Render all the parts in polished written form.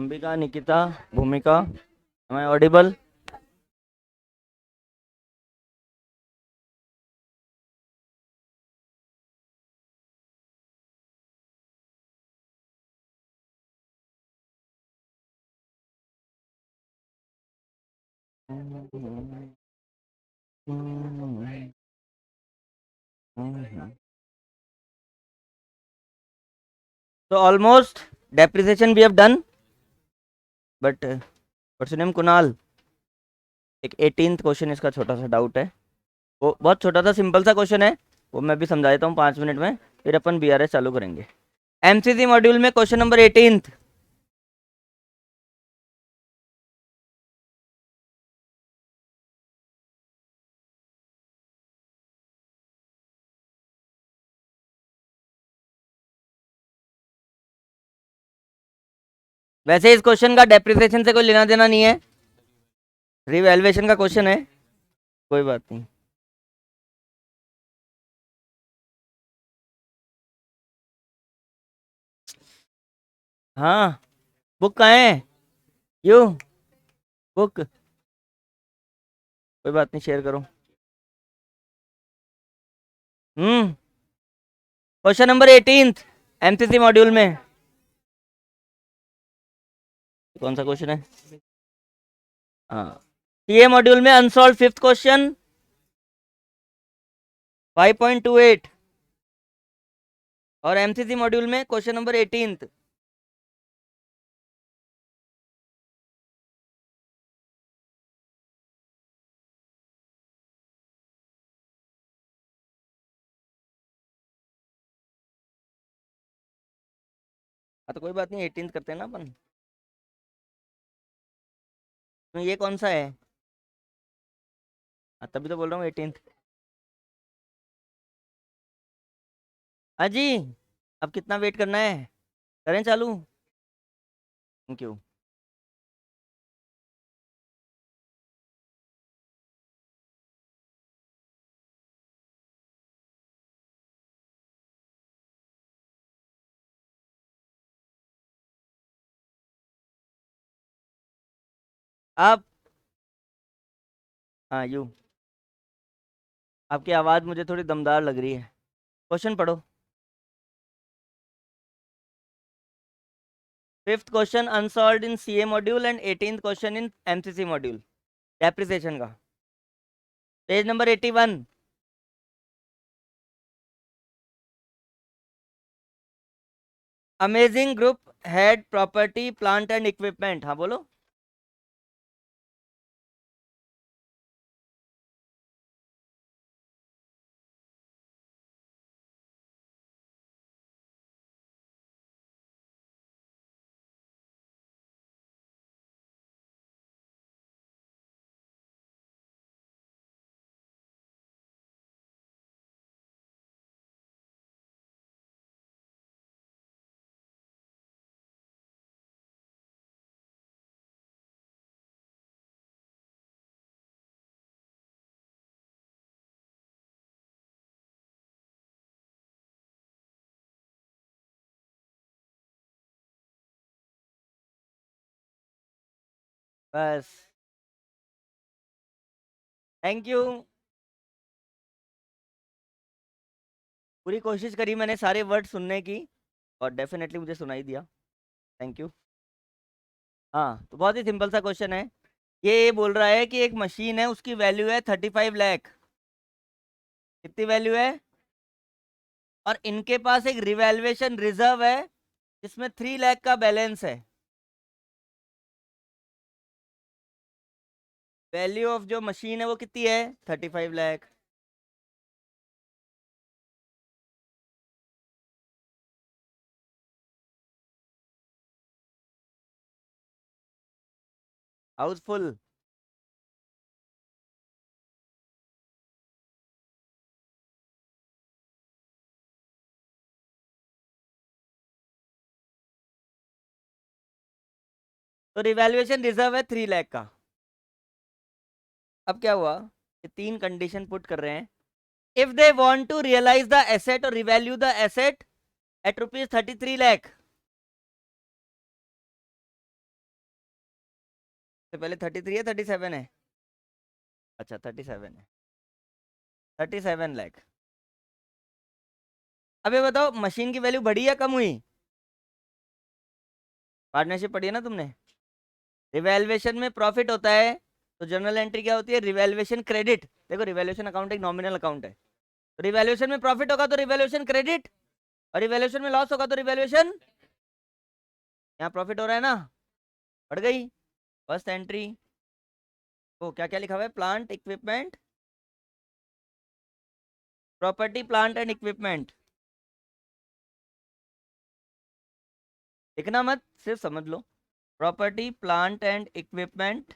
अंबिका, निकिता, भूमिका, am I audible? So almost depreciation we have done, but what's your name? Kunal. एक 18th question इसका छोटा सा doubt है, वो बहुत छोटा सा सिंपल सा क्वेश्चन है, वो मैं भी समझा देता हूँ 5 मिनट में, फिर अपन बीआरएस चालू करेंगे। एमसीसी मॉड्यूल में क्वेश्चन नंबर 18th। वैसे इस क्वेश्चन का डेप्रिसिएशन से कोई लेना देना नहीं है, रिवैल्यूएशन का क्वेश्चन है, कोई बात नहीं। हाँ, बुक कहाँ है? यू बुक, कोई बात नहीं, शेयर करो। Question number 18th MCC module में कौन सा क्वेश्चन है? हाँ, टीए मॉड्यूल में अनसॉल्व फिफ्थ क्वेश्चन 5.28 और एमसीसी मॉड्यूल में क्वेश्चन नंबर 18th। हाँ तो कोई बात नहीं, 18th करते हैं ना अपन। तो ये कौन सा है? हाँ, तभी तो बोल रहा हूँ 18th। हाँ जी, अब कितना वेट करना है, करें चालू? Thank you. आप, हाँ यू, आपकी आवाज़ मुझे थोड़ी दमदार लग रही है, क्वेश्चन पढ़ो। Fifth question unsolved in CA module and 18th question in MCC module, depreciation का, page number 81। Amazing group head property plant and equipment, हाँ बोलो। बस, थैंक यू। पूरी कोशिश करी मैंने सारे वर्ड सुनने की, और डेफिनेटली मुझे सुनाई दिया, थैंक यू। हाँ, तो बहुत ही सिंपल सा क्वेश्चन है, ये बोल रहा है कि एक मशीन है, उसकी वैल्यू है 35 लाख। कितनी वैल्यू है? और इनके पास एक रिवैल्यूएशन रिजर्व है जिसमें 3 लाख का बैलेंस है। वैल्यू ऑफ जो मशीन है वो कितनी है? 35 लाख। हाउसफुल। तो रिवैल्यूएशन रिजर्व है 3 लाख का। अब क्या हुआ, ये तीन कंडीशन पुट कर रहे हैं। If they want to realise the asset और revalue the asset at rupees 33 lakh, तो पहले 33 है 37 है? अच्छा 37 है, 37 लाख। अब ये बताओ मशीन की वैल्यू बढ़ी या कम हुई? पार्टनरशिप पढ़ी है ना तुमने? रिवैल्यूएशन में प्रॉफिट होता है तो जर्नल एंट्री क्या होती है? Revaluation credit. देखो रिवैल्यूएशन अकाउंट एक नॉमिनल अकाउंट है, तो रिवैल्यूएशन में प्रॉफिट होगा तो रिवैल्यूएशन क्रेडिट, और रिवैल्यूएशन में लॉस होगा तो रिवैल्यूएशन। यहाँ प्रॉफिट हो रहा है ना, बढ़ गई। फर्स्ट एंट्री को क्या क्या लिखा हुआ है? Plant equipment, property plant and equipment. लिखना मत, सिर्फ समझ लो। Property plant and equipment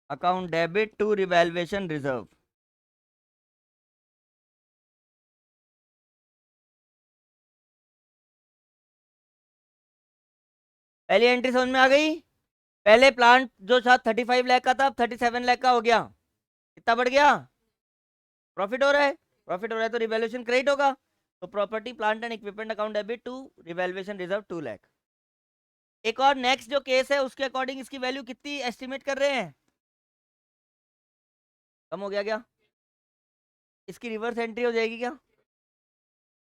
account debit to revaluation reserve. पहली एंट्री समझ में आ गई? पहले प्लांट जो था 35 लाख का था, अब 37 लाख का हो गया। कितना बढ़ गया? प्रॉफिट हो रहा है, प्रॉफिट हो रहा है तो रिवैल्यूएशन क्रेडिट होगा। तो property plant and equipment account debit to revaluation reserve 2 lakh. एक और नेक्स्ट जो केस है उसके अकॉर्डिंग इसकी वैल्यू कितनी एस्टिमेट कर रहे हैं? कम हो गया क्या? इसकी रिवर्स एंट्री हो जाएगी क्या?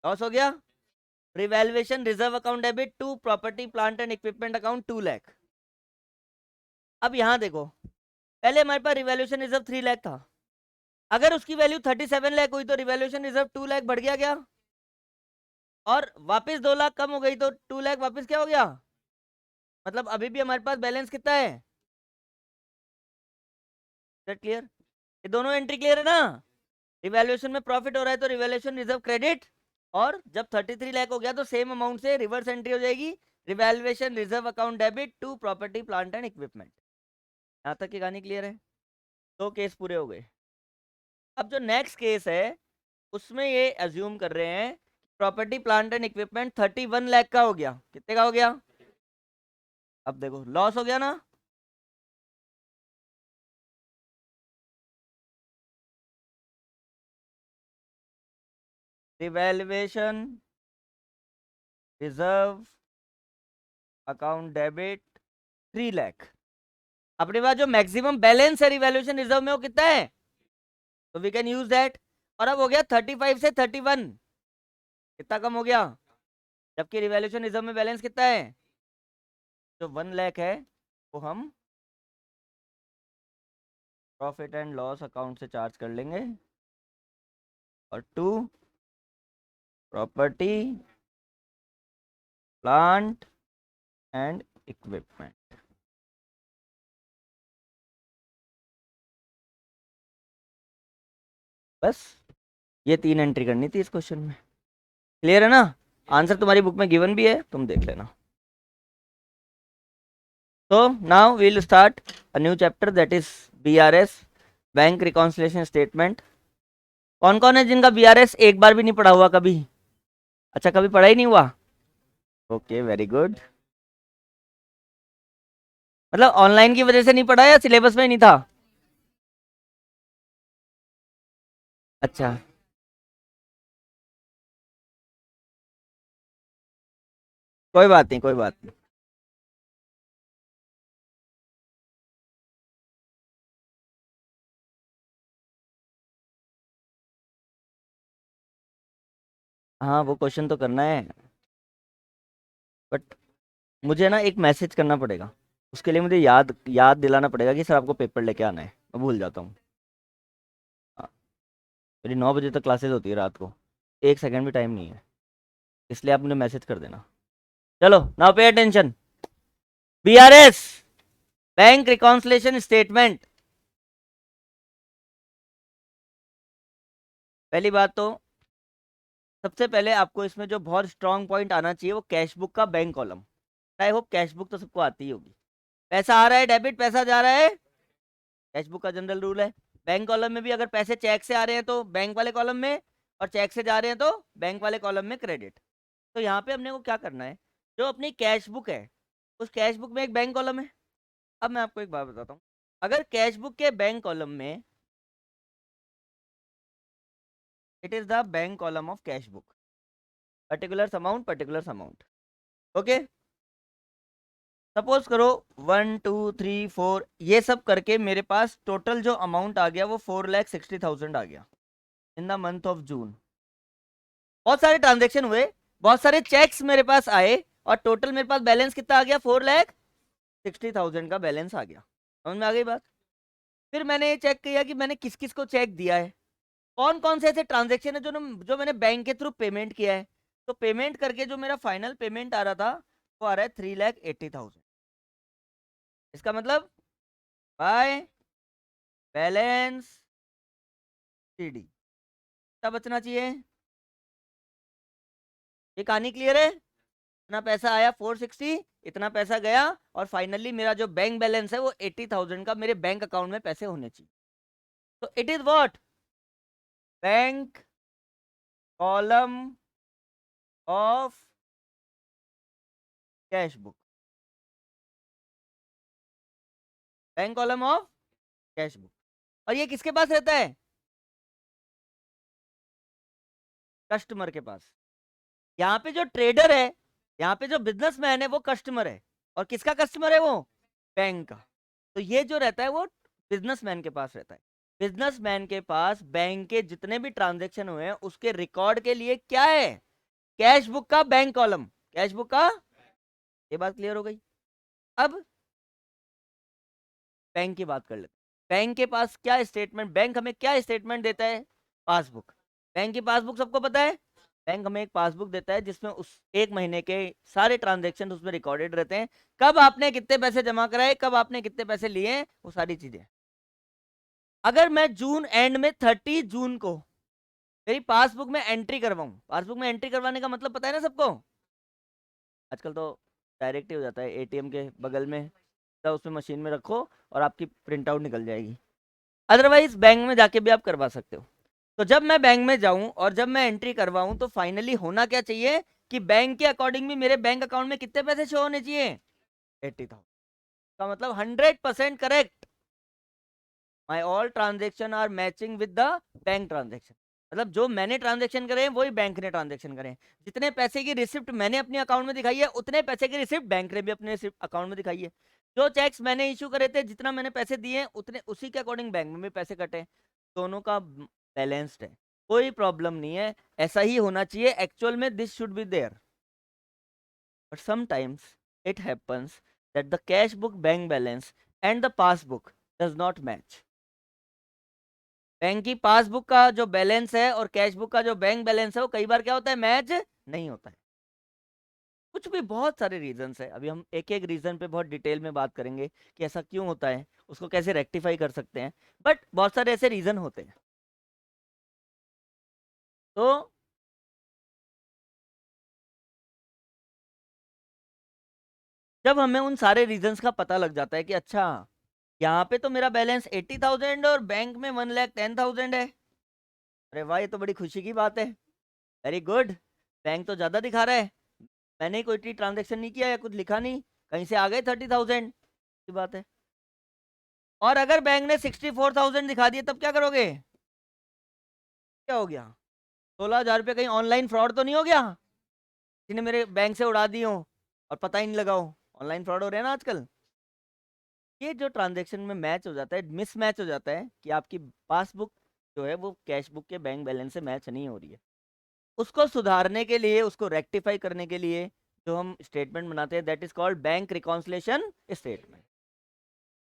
लॉस हो गया। Revaluation reserve account debit to property plant and equipment account 2 lakh. अब यहां देखो, पहले हमारे पास रिवैल्यूएशन रिजर्व 3 लाख था, अगर उसकी वैल्यू 37 लाख हुई तो रिवैल्यूएशन रिजर्व 2 लाख बढ़ गया क्या? और वापस 2 लाख कम हो गई तो 2 लाख वापस क्या हो गया? मतलब अभी भी हमारे पास बैलेंस कितना है? क्लियर? ये दोनों एंट्री क्लियर है ना? रिवैल्यूएशन में प्रॉफिट हो रहा है तो रिवैल्यूएशन रिजर्व क्रेडिट, और जब 33 लाख हो गया तो सेम अमाउंट से रिवर्स एंट्री हो जाएगी, revaluation reserve account debit to property plant and equipment. यहाँ तक की कहानी क्लियर है? दो केस पूरे हो गए। अब जो नेक्स्ट केस है उसमें ये अज्यूम कर रहे हैं property plant and equipment 31 lakh का हो गया। कितने का हो गया? अब देखो लॉस हो गया ना, revaluation reserve account debit 3 lakh. अपने पास जो मैक्सिमम बैलेंस है रिवैल्यूएशन रिजर्व में वो कितना है? तो वी कैन यूज दैट। और अब हो गया 35 से 31, कितना कम हो गया? जबकि रिवैल्यूएशन रिजर्व में बैलेंस कितना है? जो 1 लाख है वो हम प्रॉफिट एंड लॉस अकाउंट से चार्ज कर लेंगे, और 2 प्रॉपर्टी प्लांट एंड इक्विपमेंट। बस ये 3 एंट्री करनी थी इस क्वेश्चन में। क्लियर है ना? आंसर तुम्हारी बुक में गिवन भी है, तुम देख लेना। So now we'll start a new chapter, that is BRS, bank reconciliation statement. कौन कौन है जिनका BRS एक बार भी नहीं पढ़ा हुआ कभी? अच्छा कभी पढ़ा ही नहीं हुआ? Okay very good. मतलब ऑनलाइन की वजह से नहीं पढ़ा या सिलेबस में नहीं था? अच्छा कोई बात नहीं, कोई बात नहीं। हाँ वो क्वेश्चन तो करना है, बट मुझे ना एक मैसेज करना पड़ेगा, उसके लिए मुझे याद याद दिलाना पड़ेगा कि सर आपको पेपर लेके आना है, मैं भूल जाता हूँ। हाँ, मेरी 9 बजे तक क्लासेस होती है रात को, एक सेकंड भी टाइम नहीं है, इसलिए आप मुझे मैसेज कर देना। चलो now pay attention. BRS bank reconciliation statement. पहली बात तो सबसे पहले आपको इसमें जो बहुत स्ट्रांग पॉइंट आना चाहिए वो कैश बुक का bank column. I hope cash book तो सबको आती ही होगी। पैसा आ रहा है डेबिट, पैसा जा रहा है, कैश बुक का जनरल रूल है। बैंक कॉलम में भी अगर पैसे चेक से आ रहे हैं तो बैंक वाले कॉलम में, और चेक से जा रहे हैं तो बैंक वाले कॉलम में क्रेडिट। तो यहाँ पे हमने को क्या करना है, जो अपनी कैश बुक है उस कैश बुक में एक बैंक कॉलम है। अब मैं आपको एक बात बताता हूँ, अगर कैश बुक के बैंक कॉलम में, it is the bank column of cash book, particular amount, okay. Suppose करो 1 2 3 4 ये सब करके मेरे पास टोटल जो अमाउंट आ गया वो 4,60,000 आ गया in the month of June. बहुत सारे ट्रांजेक्शन हुए, बहुत सारे चेक्स मेरे पास आए, और टोटल मेरे पास बैलेंस कितना आ गया, 4,60,000 का बैलेंस आ गया। समझ में आ गई बात? फिर मैंने ये चेक किया कि मैंने किस किस को चेक दिया है, कौन कौन से ऐसे ट्रांजेक्शन है जो मैंने बैंक के थ्रू पेमेंट किया है। तो पेमेंट करके जो मेरा फाइनल पेमेंट आ रहा था वो आ रहा है 3,80,000। इसका मतलब बाय बैलेंस सीडी क्या बचना चाहिए? ये कहानी क्लियर है? इतना पैसा आया 460, इतना पैसा गया, और फाइनली मेरा जो बैंक बैलेंस है वो 80,000 का मेरे बैंक अकाउंट में पैसे होने चाहिए। तो it is what, bank column of cash book, bank column of cash book. और ये किसके पास रहता है? कस्टमर के पास। यहाँ पे जो ट्रेडर है, यहाँ पे जो बिजनेसमैन है वो कस्टमर है, और किसका कस्टमर है वो? बैंक का। तो ये जो रहता है वो बिजनेसमैन के पास रहता है। बिजनेसमैन के पास बैंक के जितने भी ट्रांजेक्शन हुए हैं उसके रिकॉर्ड के लिए क्या है? कैश बुक का बैंक कॉलम, कैश बुक का। ये बात क्लियर हो गई? अब बैंक की बात कर लेते हैं। बैंक के पास क्या स्टेटमेंट, बैंक हमें क्या स्टेटमेंट देता है? पासबुक। बैंक की पासबुक सबको पता है, बैंक हमें एक पासबुक देता है जिसमें उस एक महीने के सारे ट्रांजेक्शन उसमें रिकॉर्डेड रहते हैं, कब आपने कितने पैसे जमा कराए, कब आपने कितने पैसे लिए, वो सारी चीजें। अगर मैं जून एंड में 30 जून को मेरी पासबुक में एंट्री करवाऊं, पासबुक में एंट्री करवाने का मतलब पता है ना सबको? आजकल तो डायरेक्ट ही हो जाता है, एटीएम के बगल में तो उसमें मशीन में रखो और आपकी प्रिंट आउट निकल जाएगी। अदरवाइज बैंक में जाके भी आप करवा सकते हो। तो जब मैं बैंक में जाऊं और जब मैं एंट्री करवाऊं तो फाइनली होना क्या चाहिए कि बैंक के अकॉर्डिंग भी मेरे बैंक अकाउंट में कितने पैसे शो होने चाहिए? 80,000 का मतलब 100% correct. My all transaction are matching with the bank transaction. मतलब जो मैंने ट्रांजेक्शन करे वही बैंक ने ट्रांजेक्शन करे। जितने पैसे की रिसिप्ट मैंने अपने अकाउंट में दिखाई है उतने पैसे की रिसिप्ट बैंक ने भी अपने अकाउंट में दिखाई है। जो चेक्स मैंने इशू करे थे, जितना मैंने पैसे दिए उतने उसी के अकॉर्डिंग बैंक में भी पैसे कटे। दोनों का बैलेंस्ड है, कोई प्रॉब्लम नहीं है। ऐसा ही होना चाहिए एक्चुअल में, this should be there. But sometimes it happens that the cash book bank balance and the passbook does not match. Bank की पासबुक का जो बैलेंस है और कैश बुक का जो बैंक बैलेंस है वो कई बार क्या होता है, मैच नहीं होता है। कुछ भी बहुत सारे रीजंस है, अभी हम एक एक रीजन पे बहुत डिटेल में बात करेंगे कि ऐसा क्यों होता है, उसको कैसे रेक्टिफाई कर सकते हैं। बट बहुत सारे ऐसे रीजन होते हैं। तो जब हमें उन सारे रीजंस का पता लग जाता है कि अच्छा यहाँ पे तो मेरा बैलेंस 80,000 और बैंक में 1,10,000 है, अरे वाह ये तो बड़ी खुशी की बात है, वेरी गुड। बैंक तो ज्यादा दिखा रहा है, मैंने कोई ट्रांजेक्शन नहीं किया या कुछ लिखा नहीं, कहीं से आ गए 30,000 की बात है। और अगर बैंक ने 64,000 दिखा दिए तब क्या करोगे? क्या हो गया? 16,000 रुपये कहीं ऑनलाइन फ्रॉड तो नहीं हो गया, किसी ने मेरे बैंक से उड़ा दी हो और पता ही नहीं लगा हो? ऑनलाइन फ्रॉड हो रहे हैं ना आजकल। ये जो ट्रांजेक्शन में मैच हो जाता है, मिस मैच हो जाता है कि आपकी पासबुक जो है वो कैश बुक के बैंक बैलेंस से मैच नहीं हो रही है, उसको सुधारने के लिए, उसको रेक्टिफाई करने के लिए जो हम स्टेटमेंट बनाते हैं that is called bank reconciliation statement.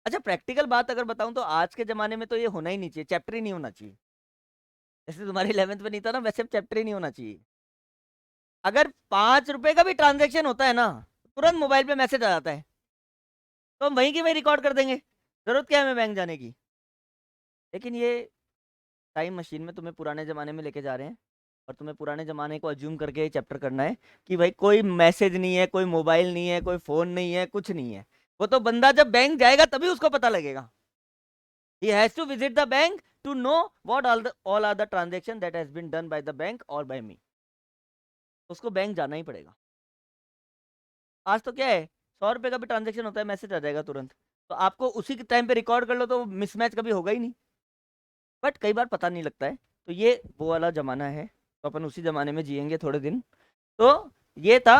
अच्छा प्रैक्टिकल बात अगर बताऊं तो आज के जमाने में तो ये होना ही नहीं चाहिए, चैप्टर ही नहीं होना चाहिए। जैसे तुम्हारी 11th में नहीं था ना, वैसे चैप्टर ही नहीं होना चाहिए। अगर 5 रुपए का भी ट्रांजेक्शन होता है ना, तुरंत मोबाइल पे मैसेज आ जाता है, तो हम वहीं की वहीं रिकॉर्ड कर देंगे, जरूरत क्या है हमें बैंक जाने की। लेकिन ये टाइम मशीन में तुम्हें पुराने ज़माने में लेके जा रहे हैं, और तुम्हें पुराने ज़माने को अज्यूम करके ये चैप्टर करना है कि भाई कोई मैसेज नहीं है, कोई मोबाइल नहीं है, कोई फ़ोन नहीं है, कुछ नहीं है। वो तो बंदा जब बैंक जाएगा तभी उसको पता लगेगा। He has to visit the bank to know what all are the transaction that has been done by the bank और बाय मी। उसको बैंक जाना ही पड़ेगा। आज तो क्या है, 100 रुपये का भी ट्रांजेक्शन होता है, मैसेज आ जाएगा तुरंत, तो आपको उसी के टाइम पे रिकॉर्ड कर लो तो मिसमैच कभी होगा ही नहीं। बट कई बार पता नहीं लगता है, तो ये वो वाला जमाना है, तो अपन उसी जमाने में जिएंगे थोड़े दिन। तो ये था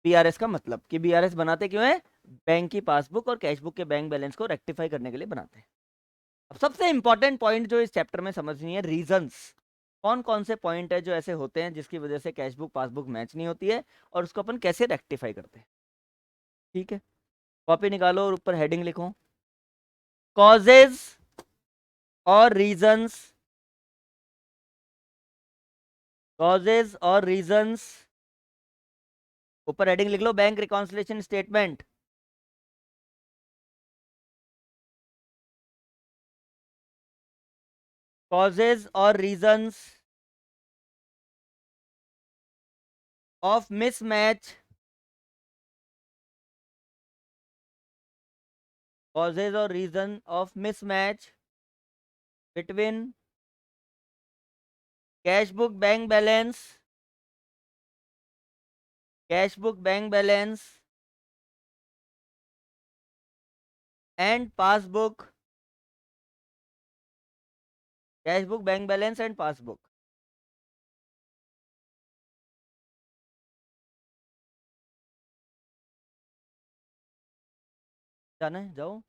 बीआरएस का मतलब कि बीआरएस बनाते क्यों है, बैंक की पासबुक और कैश बुक के बैंक बैलेंस को रेक्टिफाई करने के लिए बनाते हैं। अब सबसे इंपॉर्टेंट पॉइंट जो इस चैप्टर में समझनी है, रीजंस। कौन कौन से पॉइंट है जो ऐसे होते हैं जिसकी वजह से कैश बुक पासबुक मैच नहीं होती है, और उसको अपन कैसे रेक्टिफाई करते हैं। ठीक है, कॉपी निकालो और ऊपर हेडिंग लिखो, कॉजेज और रीजंस, कॉजेज और रीजंस। ऊपर हेडिंग लिख लो, बैंक रिकॉन्सिलिएशन स्टेटमेंट। कॉजेज और reasons of mismatch, causes or reason of mismatch between cash book bank balance, cash book bank balance and passbook, cash book bank balance and passbook। जाना है, जाओ।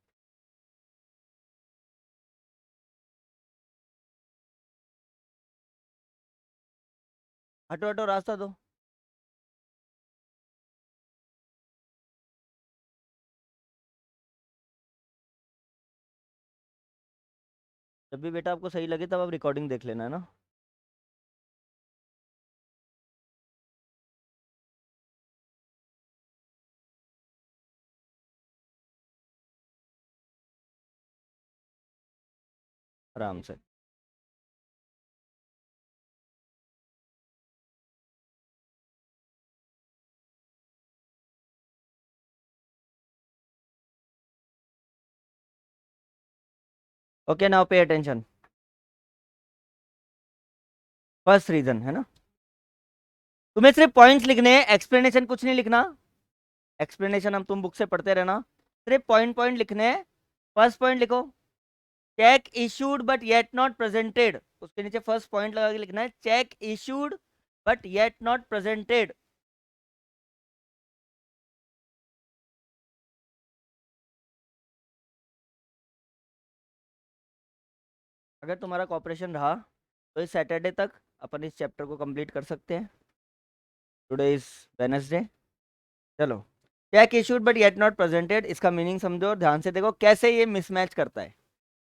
हटो हटो, रास्ता दो। जब भी बेटा आपको सही लगे तब आप रिकॉर्डिंग देख लेना, है ना। आराम से। Okay, now pay attention. First reason है ना, तुम्हें सिर्फ पॉइंट्स लिखने हैं, एक्सप्लेनेशन कुछ नहीं लिखना। एक्सप्लेनेशन हम तुम बुक से पढ़ते रहना, सिर्फ पॉइंट पॉइंट लिखने हैं। फर्स्ट पॉइंट लिखो, check issued but yet not presented. उसके नीचे फर्स्ट पॉइंट लगा के लिखना है, cheque issued but yet not presented. अगर तुम्हारा कॉपरेशन रहा तो इस सैटरडे तक अपन इस चैप्टर को कंप्लीट कर सकते हैं। Today is Wednesday. चलो, cheque issued but yet not presented, इसका मीनिंग समझो और ध्यान से देखो कैसे ये मिसमैच करता है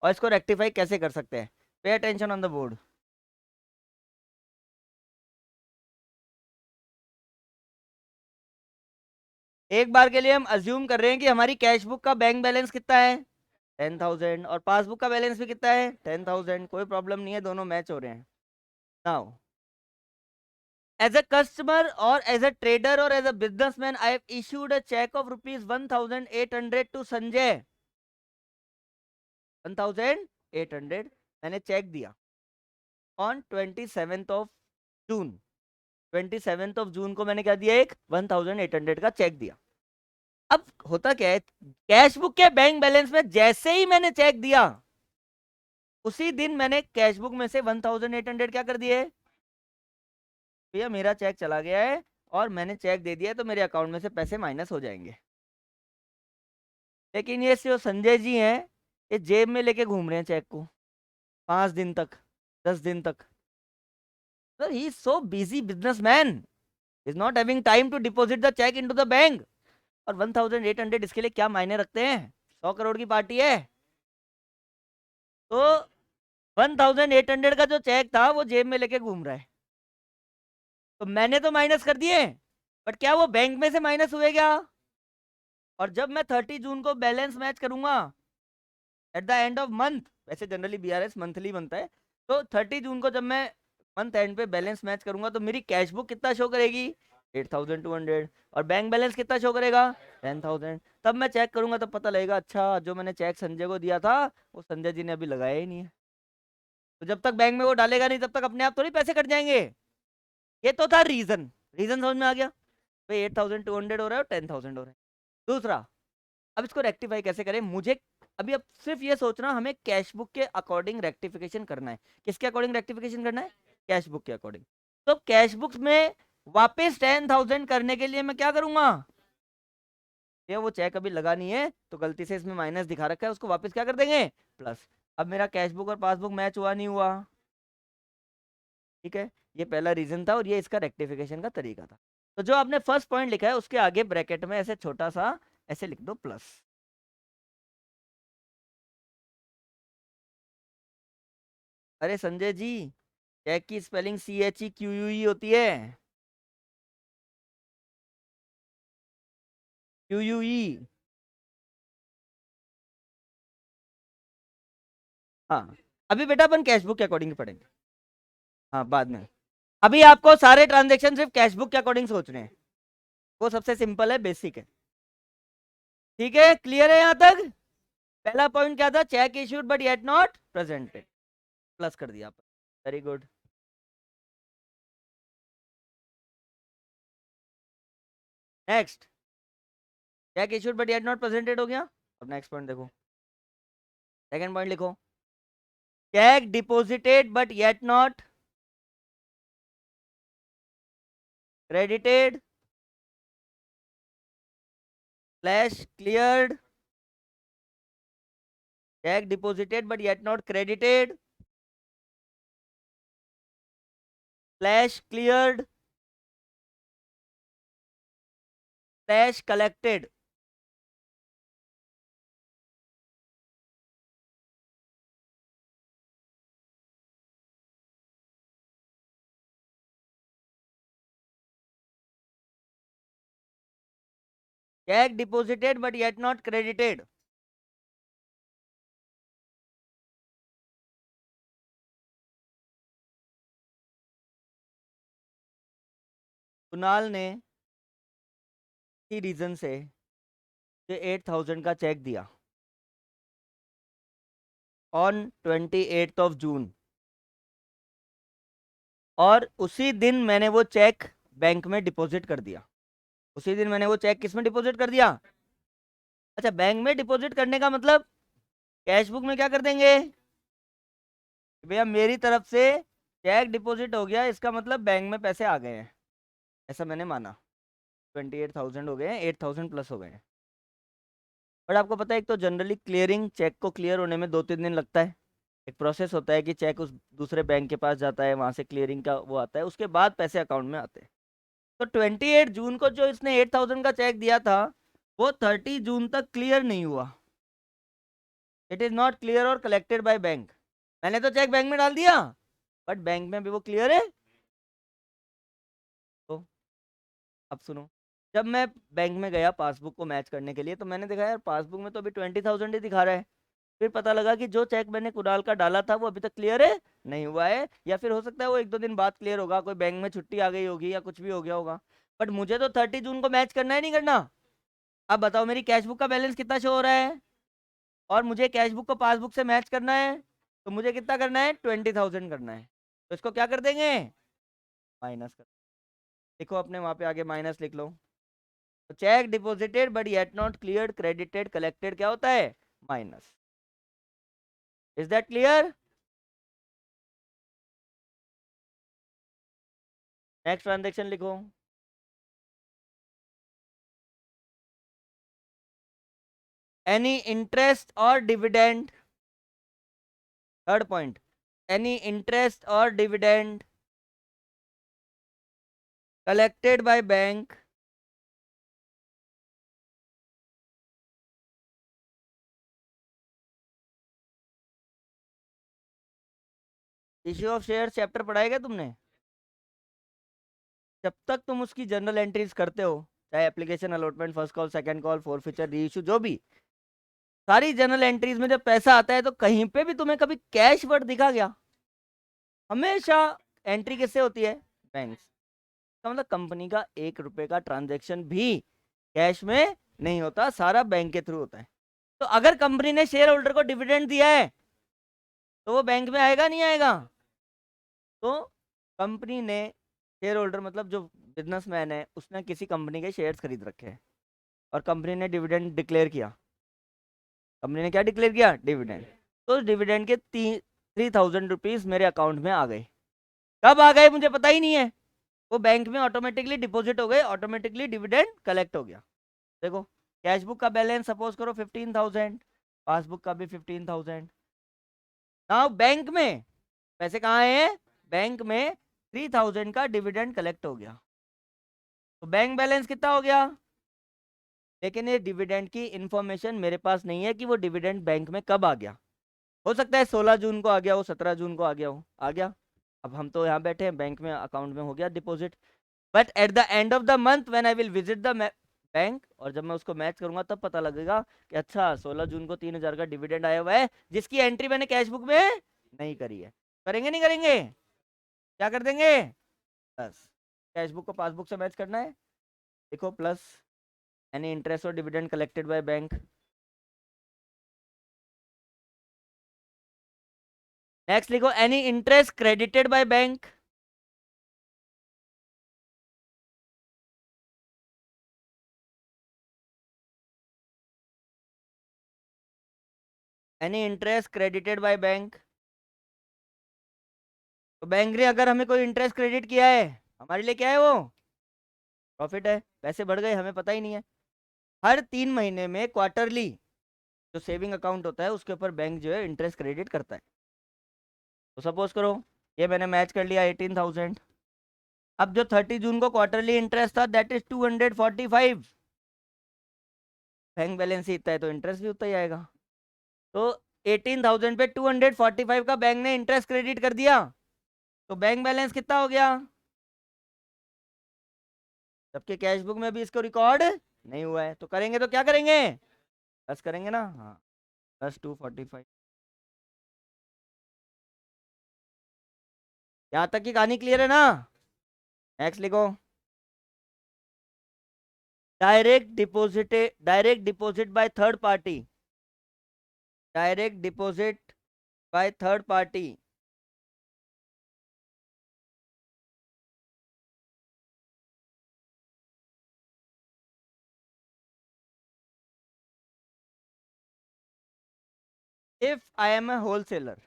और इसको रेक्टिफाई कैसे कर सकते हैं। Pay attention on the board. एक बार के लिए हम अज्यूम कर रहे हैं कि हमारी कैश बुक का बैंक बैलेंस कितना है, 10,000, और पासबुक का बैलेंस भी कितना है, 10,000। कोई प्रॉब्लम नहीं है, दोनों मैच हो रहे हैं। Now, as a customer or as a trader or as a businessman, I have issued a check of rupees 1,800 to Sanjay। 1,800 मैंने चेक दिया on 27th of June। 27th of June को मैंने क्या दिया, एक 1,800 का चेक दिया। अब होता क्या है, कैश बुक के बैंक बैलेंस में जैसे ही मैंने चेक दिया, उसी दिन मैंने कैश बुक में से 1,800 क्या कर दिए, भैया मेरा चेक चला गया है और मैंने चेक दे दिया है, तो मेरे अकाउंट में से पैसे माइनस हो जाएंगे। लेकिन ये जो संजय जी हैं, ये जेब में लेके घूम रहे हैं चेक को 5 दिन तक, 10 दिन तक। Sir, he is so busy businessman, is not having time to deposit the cheque into the bank. और 1,800 इसके लिए क्या मायने रखते हैं, 100 करोड़ की पार्टी है। तो 1,800 का जो चेक था वो जेब में लेके घूम रहा है। तो मैंने तो माइनस कर दिए, बट क्या वो बैंक में से माइनस हुए क्या? और जब मैं 30 जून को बैलेंस मैच करूंगा at the end of month, वैसे जनरली बीआरएस मंथली बनता है, तो 30 जून को जब मैं मंथ एंड पे बैलेंस मैच करूंगा तो मेरी कैश बुक कितना शो करेगी, 8,200, और बैंक बैलेंस कितना शो करेगा, 10,000। तब मैं चेक करूंगा तब पता लगेगा, अच्छा जो मैंने चेक संजय को दिया था वो संजय जी ने अभी लगाया ही नहीं है। तो जब तक बैंक में वो डालेगा नहीं तब तक अपने आप थोड़ी पैसे कट जाएंगे। ये तो था रीजन। रीजन समझ में आ गया, भाई 8,200 हो रहा है और 10,000 हो रहा है। दूसरा, अब इसको रेक्टिफाई कैसे करें, मुझे अभी अब सिर्फ ये सोचना, हमें कैश बुक के अकॉर्डिंग रेक्टिफिकेशन करना है। किसके अकॉर्डिंग रेक्टिफिकेशन करना है, कैश बुक के अकॉर्डिंग। तो कैश बुक में वापस 10,000 करने के लिए मैं क्या करूंगा, ये वो चेक अभी लगा नहीं है तो गलती से इसमें माइनस दिखा रखा है, उसको वापस क्या कर देंगे, प्लस। अब मेरा कैश बुक और पासबुक मैच हुआ नहीं हुआ, ठीक है। ये पहला रीजन था और ये इसका रेक्टिफिकेशन का तरीका था। तो जो आपने फर्स्ट पॉइंट लिखा है उसके आगे ब्रैकेट में ऐसे छोटा सा ऐसे लिख दो प्लस। अरे संजय जी, चेक की स्पेलिंग CHEQUE होती है, QUE। हाँ, अभी बेटा अपन कैशबुक के अकॉर्डिंग पढ़ेंगे, हाँ बाद में। अभी आपको सारे ट्रांजेक्शन सिर्फ कैशबुक के अकॉर्डिंग सोचने हैं, वो सबसे सिंपल है, बेसिक है, ठीक है। क्लियर है यहाँ तक? पहला पॉइंट क्या था, check issued but yet not presented, plus कर दिया, very good. Next, check issued but yet not presented हो गया। अब नेक्स्ट पॉइंट देखो, सेकंड पॉइंट लिखो, check deposited but yet not credited slash cleared, check deposited but yet not credited slash cleared slash collected. Check deposited but yet not credited, Kunal ने reason से 8,000 का check दिया on 28th of June, और उसी दिन मैंने वो चेक बैंक में डिपॉजिट कर दिया। उसी दिन मैंने वो चेक किस में डिपॉजिट कर दिया? अच्छा, बैंक में डिपॉजिट करने का मतलब कैश बुक में क्या कर देंगे भैया, मेरी तरफ से चेक डिपॉजिट हो गया, इसका मतलब बैंक में पैसे आ गए हैं, ऐसा मैंने माना। 28,000 हो गए हैं, 8,000 प्लस हो गए हैं। बट आपको पता है, एक तो जनरली क्लियरिंग चेक को क्लियर होने में 2-3 दिन लगता है। एक प्रोसेस होता है कि चेक उस दूसरे बैंक के पास जाता है, वहां से क्लियरिंग का वो आता है, उसके बाद पैसे अकाउंट में आते हैं। तो 28 जून को जो इसने 8,000 का चेक दिया था वो 30 जून तक क्लियर नहीं हुआ, इट इज नॉट क्लियर और कलेक्टेड बाय बैंक। मैंने तो चेक बैंक में डाल दिया बट बैंक में भी वो क्लियर है। तो अब सुनो, जब मैं बैंक में गया पासबुक को मैच करने के लिए तो मैंने देखा यार पासबुक में तो अभी 20,000 ही दिखा रहा है। फिर पता लगा कि जो चेक मैंने कुणाल का डाला था वो अभी तक क्लियर है नहीं हुआ है, या फिर हो सकता है वो 1-2 दिन बाद क्लियर होगा, कोई बैंक में छुट्टी आ गई होगी या कुछ भी हो गया होगा। बट मुझे तो 30 जून को मैच करना है नहीं करना? अब बताओ मेरी कैश बुक का बैलेंस कितना शो हो रहा है, और मुझे कैश बुक को पासबुक से मैच करना है, तो मुझे कितना करना है, 20,000 करना है। तो इसको क्या कर देंगे, माइनस कर। देखो अपने वहां पे आगे माइनस लिख लो। तो cheque deposited but yet not cleared credited collected क्या होता है, minus. Is that clear? Next transaction लिखो, एनी इंटरेस्ट और dividend, third point, any interest और dividend collected by bank issue of share chapter पढ़ा है क्या तुमने? जब तक तुम उसकी जर्नल एंट्रीज करते हो, चाहे application allotment, first call, second call, four feature, री इशू, जो भी सारी जर्नल एंट्रीज में जब पैसा आता है तो कहीं पे भी तुम्हें कभी कैश वर्ड दिखा गया? हमेशा एंट्री किससे होती है, बैंक। तो मतलब कंपनी का 1 रुपए का ट्रांजेक्शन भी कैश में नहीं होता, सारा बैंक के थ्रू होता है। तो अगर कंपनी ने शेयर होल्डर को डिविडेंड दिया है तो वो बैंक में आएगा नहीं आएगा? तो कंपनी ने, शेयर होल्डर मतलब जो बिजनेसमैन है, उसने किसी कंपनी के शेयर्स खरीद रखे हैं और कंपनी ने डिविडेंड डिक्लेयर किया। कंपनी ने क्या डिक्लेयर किया, डिविडेंड। तो उस डिविडेंड के 3,000 रुपीज मेरे अकाउंट में आ गए। कब आ गए मुझे पता ही नहीं है, वो बैंक में ऑटोमेटिकली डिपॉजिट हो गए, ऑटोमेटिकली डिविडेंड कलेक्ट हो गया। देखो कैश बुक का बैलेंस सपोज करो 15,000, पासबुक का भी 15,000। नाउ बैंक में पैसे कहाँ हैं? बैंक में 3,000 का डिविडेंड कलेक्ट हो गया, तो बैंक बैलेंस कितना हो गया? लेकिन ये डिविडेंड की इंफॉर्मेशन मेरे पास नहीं है कि वो डिविडेंड बैंक में कब आ गया। हो सकता है 16 जून को आ गया हो, 17 जून को आ गया हो, आ गया। अब हम तो यहाँ बैठे हैं, बैंक में अकाउंट में हो गया deposit. But at the end of the month when I will visit the bank, और जब मैं उसको मैच करूंगा तब पता लगेगा कि अच्छा 16 जून को 3,000 का डिविडेंड आया हुआ है, जिसकी एंट्री मैंने कैश बुक में नहीं करी है। करेंगे नहीं करेंगे? क्या कर देंगे? बस कैश बुक को पासबुक से मैच करना है। देखो प्लस एनी इंटरेस्ट और dividend collected by bank. Next लिखो any interest credited by bank. Any interest credited by bank. तो बैंक ने अगर हमें कोई इंटरेस्ट क्रेडिट किया है, हमारे लिए क्या है वो? प्रॉफिट है, पैसे बढ़ गए, हमें पता ही नहीं है। हर 3 महीने में क्वार्टरली जो सेविंग अकाउंट होता है उसके ऊपर बैंक जो है इंटरेस्ट क्रेडिट करता है। तो सपोज करो ये मैंने मैच कर लिया 18,000। अब जो 30 जून को क्वार्टरली इंटरेस्ट था दैट इज 245। बैंक बैलेंस ही इतना है तो इंटरेस्ट भी उतना ही आएगा। तो 18,000 पे 245 का बैंक ने इंटरेस्ट क्रेडिट कर दिया, तो बैंक बैलेंस कितना हो गया? जबकि कैश बुक में भी इसको रिकॉर्ड नहीं हुआ है, तो करेंगे तो क्या करेंगे? प्लस करेंगे ना, हाँ, प्लस 245। यहाँ तक की कहानी क्लियर है ना? नेक्स्ट लिखो direct deposit by third party. Direct deposit by third party. If I am a wholesaler,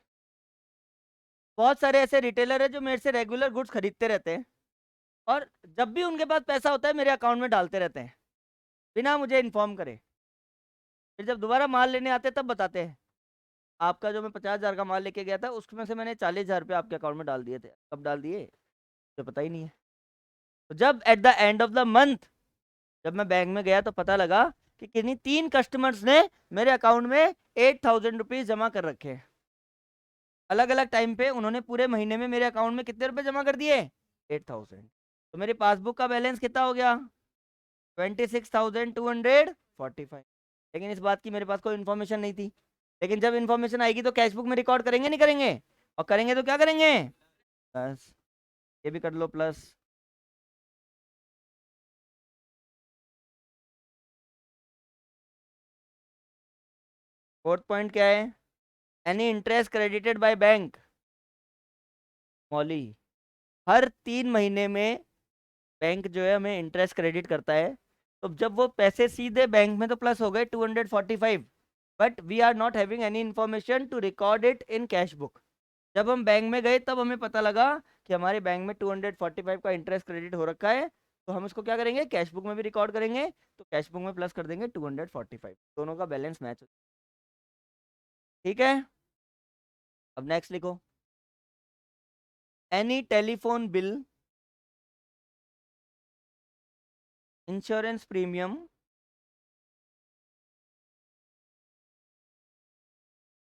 बहुत सारे ऐसे रिटेलर है जो मेरे से रेगुलर गुड्स खरीदते रहते हैं, और जब भी उनके पास पैसा होता है मेरे अकाउंट में डालते रहते हैं बिना मुझे इन्फॉर्म करे। फिर जब दोबारा माल लेने आते हैं तब बताते हैं आपका जो मैं 50,000 का माल लेके गया था उसमें से मैंने 40,000 रुपये आपके अकाउंट में डाल दिए थे। कब डाल दिए तो पता ही नहीं है। तो जब at the end of the month जब मैं बैंक में गया तो पता लगा कि किन्हीं 3 कस्टमर्स ने मेरे अकाउंट में 8,000 रुपीज जमा कर रखे हैं। अलग अलग टाइम पे उन्होंने पूरे महीने में मेरे अकाउंट में कितने रुपए जमा कर दिए? 8,000। तो मेरी पासबुक का बैलेंस कितना हो गया? 26,245। लेकिन इस बात की मेरे पास कोई इन्फॉर्मेशन नहीं थी। लेकिन जब इन्फॉर्मेशन आएगी तो कैश बुक में रिकॉर्ड करेंगे नहीं करेंगे? और करेंगे तो क्या करेंगे? बस ये भी कर लो प्लस। फोर्थ पॉइंट क्या है? Any interest credited by bank. Mauli, हर 3 महीने में बैंक जो है हमें इंटरेस्ट क्रेडिट करता है। तो जब वो पैसे सीधे बैंक में तो प्लस हो गए 245, but we are not having any information to record it in cash book. जब हम बैंक में गए तब हमें पता लगा कि हमारे बैंक में 245 का इंटरेस्ट क्रेडिट हो रखा है। तो हम इसको क्या करेंगे? कैश बुक में भी रिकॉर्ड करेंगे, तो कैश बुक में प्लस कर देंगे 245, दोनों का बैलेंस मैच हो। ठीक है, अब नेक्स्ट लिखो any telephone bill, insurance premium,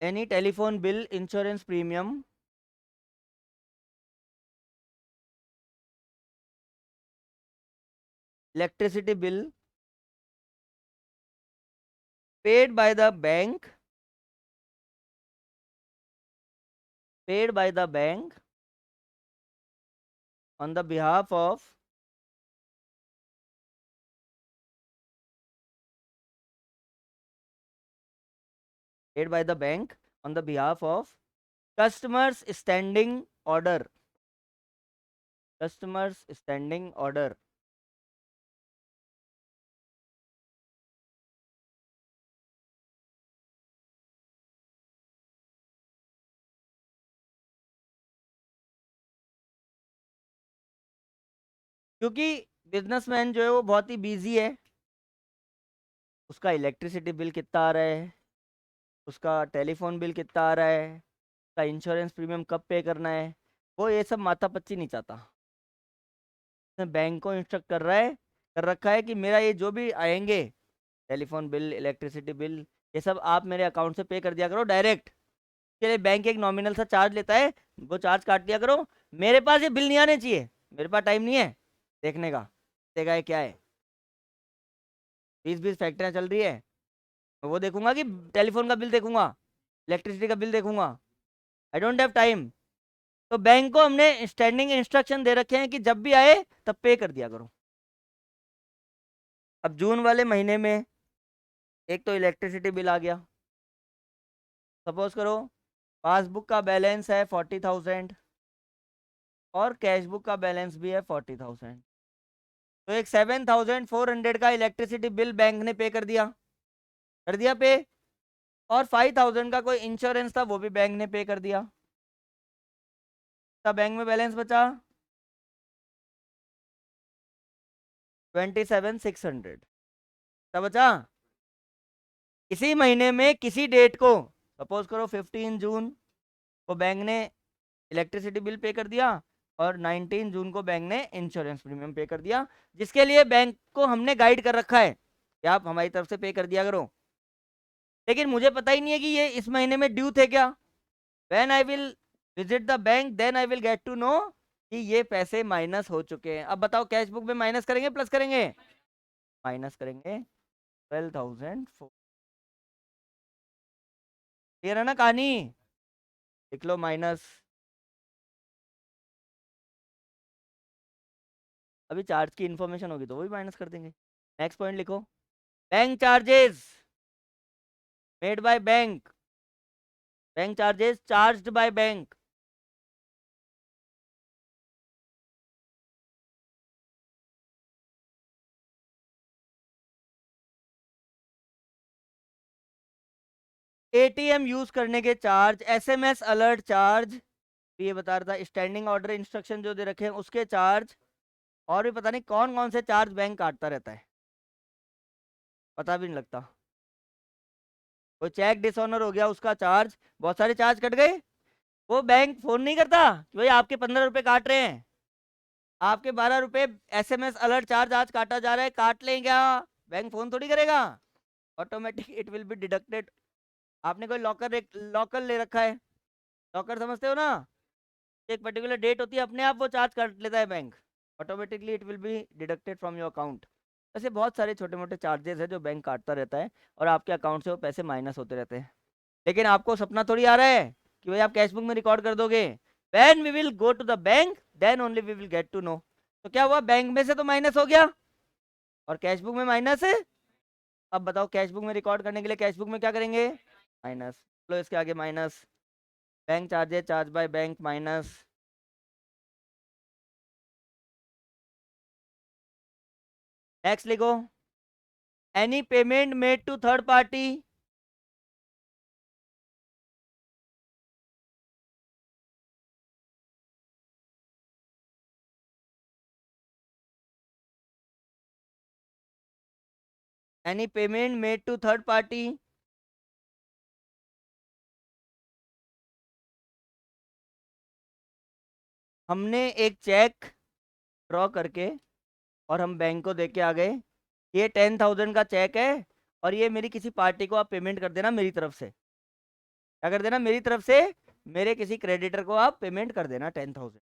any telephone bill insurance premium, electricity bill paid by the bank, paid by the bank on the behalf of paid by the bank on the behalf of customers standing order, customers standing order। क्योंकि businessman जो है वो बहुत ही busy है, उसका electricity bill कितना आ रहा है, उसका टेलीफोन बिल कितना आ रहा है, उसका इंश्योरेंस प्रीमियम कब पे करना है, वो ये सब माथापच्ची नहीं चाहता। बैंक को इंस्ट्रक्ट कर रखा है कि मेरा ये जो भी आएंगे टेलीफोन बिल, इलेक्ट्रिसिटी बिल, ये सब आप मेरे अकाउंट से पे कर दिया करो डायरेक्ट। के लिए बैंक एक नॉमिनल सा चार्ज लेता है, वो चार्ज काट दिया करो। मेरे पास ये बिल नहीं आने चाहिए, मेरे पास टाइम नहीं है देखने का देगा ये क्या है। 20-20 फैक्ट्रियाँ चल रही है, मैं वो देखूंगा कि टेलीफोन का बिल देखूंगा, इलेक्ट्रिसिटी का बिल देखूंगा? I don't have time. तो बैंक को हमने स्टैंडिंग इंस्ट्रक्शन दे रखे हैं कि जब भी आए तब पे कर दिया करो। अब जून वाले महीने में एक तो इलेक्ट्रिसिटी बिल आ गया, सपोज करो पासबुक का बैलेंस है 40,000 और कैश बुक का बैलेंस भी है 40,000, तो एक 7,400 का इलेक्ट्रिसिटी बिल बैंक ने पे कर दिया पे, और 5,000 का कोई इंश्योरेंस था वो भी बैंक ने पे कर दिया। तब बैंक में बैलेंस बचा 27,600। तब बचा इसी महीने में किसी डेट को, सपोज करो 15 जून को बैंक ने इलेक्ट्रिसिटी बिल पे कर दिया और 19 जून को बैंक ने इंश्योरेंस प्रीमियम पे कर दिया, जिसके लिए बैंक को हमने गाइड कर रखा है कि आप हमारी तरफ से पे कर दिया करो। लेकिन मुझे पता ही नहीं है कि ये इस महीने में ड्यू थे क्या। When I will visit the bank then I will get to know कि ये पैसे माइनस हो चुके हैं। अब बताओ कैश बुक में माइनस करेंगे प्लस करेंगे? माइनस करेंगे 12,004। क्लियर है ना कहानी? लिख लो माइनस, अभी चार्ज की इन्फॉर्मेशन होगी तो वो भी माइनस कर देंगे। नेक्स्ट पॉइंट लिखो, bank charges made by bank, bank charges charged by bank. ATM use करने के चार्ज, एसएमएस अलर्ट चार्ज, ये बता रहा था, स्टैंडिंग ऑर्डर इंस्ट्रक्शन जो दे रखे हैं उसके चार्ज, और भी पता नहीं कौन कौन से चार्ज बैंक काटता रहता है, पता भी नहीं लगता। वो चेक डिसऑनर हो गया उसका चार्ज, बहुत सारे चार्ज कट गए। वो बैंक फोन नहीं करता कि भाई आपके 15 रुपए काट रहे हैं, आपके 12 रुपए एसएमएस अलर्ट चार्ज आज काटा जा रहा है, काट लें क्या? बैंक फोन थोड़ी करेगा, automatic it will be deducted. आपने कोई लॉकर ले रखा है, लॉकर समझते हो ना, एक पर्टिकुलर डेट होती है अपने आप वो चार्ज काट लेता है bank, automatically it will be deducted from your account. ऐसे बहुत सारे छोटे मोटे चार्जेस है जो बैंक काटता रहता है और आपके अकाउंट से वो पैसे माइनस होते रहते हैं। लेकिन आपको सपना थोड़ी आ रहा है कि भाई आप कैशबुक में रिकॉर्ड कर दोगे। When we will go to the bank then only we will get to know. तो क्या हुआ, बैंक में से तो माइनस हो गया और कैशबुक में माइनस है। अब बताओ कैशबुक में रिकॉर्ड करने के लिए कैशबुक में क्या करेंगे? माइनस। लो इसके आगे minus, bank charges charge by bank minus. Next लिखो, any payment made to third party, any payment made to third party, हमने एक चेक ड्रॉ करके और हम बैंक को दे के आ गए, ये 10,000 का चेक है और ये मेरी किसी पार्टी को आप पेमेंट कर देना मेरी तरफ से। क्या कर देना? मेरी तरफ से मेरे किसी क्रेडिटर को आप पेमेंट कर देना 10,000।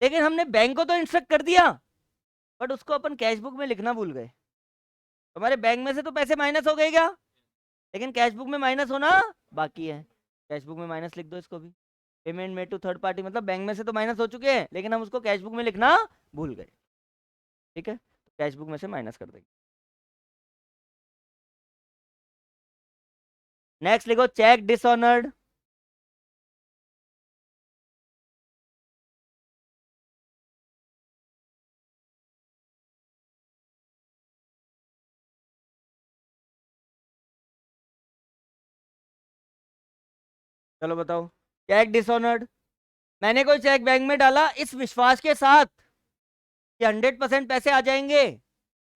लेकिन हमने बैंक को तो इंस्ट्रक्ट कर दिया बट उसको अपन कैशबुक में लिखना भूल गए। हमारे बैंक में से तो पैसे माइनस हो गए क्या, लेकिन कैशबुक में माइनस होना बाकी है। कैशबुक में माइनस लिख दो इसको भी। Payment made to third party मतलब बैंक में से तो माइनस हो चुके हैं लेकिन हम उसको कैशबुक में लिखना भूल गए। ठीक है, तो कैशबुक में से माइनस कर देंगे। नेक्स्ट लिखो, चेक डिसऑनर्ड, चलो बताओ। चेक डिसऑनर्ड, मैंने कोई चेक बैंक में डाला इस विश्वास के साथ कि 100% पैसे आ जाएंगे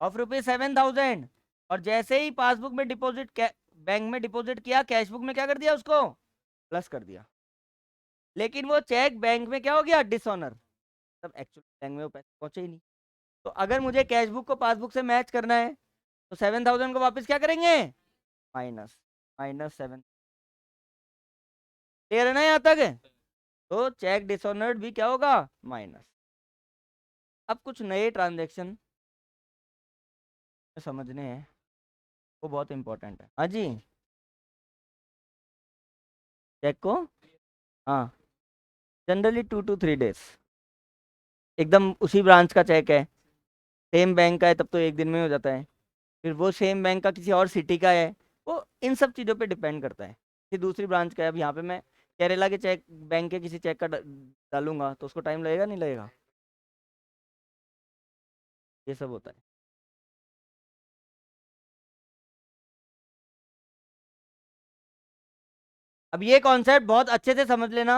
ऑफ ₹7,000, और जैसे ही पासबुक में डिपॉजिट बैंक में डिपॉजिट किया, कैशबुक में क्या कर दिया, उसको प्लस कर दिया। लेकिन वो चेक बैंक में क्या हो गया, डिसऑनर, तब एक्चुअली बैंक में वो पैसे पहुंचे ही नहीं। तो अगर मुझे कैशबुक को पासबुक से मैच करना है तो 7,000 को वापस क्या करेंगे, माइनस, -7। क्लियर है ना यहाँ तक? तो चेक डिसऑनर्ड भी क्या होगा, माइनस। अब कुछ नए ट्रांजेक्शन समझने हैं, वो बहुत इंपॉर्टेंट है। हाँ जी, चेक को, हाँ, जनरली 2 to 3 days, एकदम उसी ब्रांच का चेक है, सेम बैंक का है, तब तो एक दिन में हो जाता है। फिर वो सेम बैंक का किसी और सिटी का है, वो इन सब चीज़ों पे डिपेंड करता है कि दूसरी ब्रांच का है। अब यहाँ पे मैं केरला के चेक बैंक के किसी चेक का डालूंगा तो उसको टाइम लगेगा, नहीं लगेगा, ये सब होता है। अब ये कॉन्सेप्ट बहुत अच्छे से समझ लेना।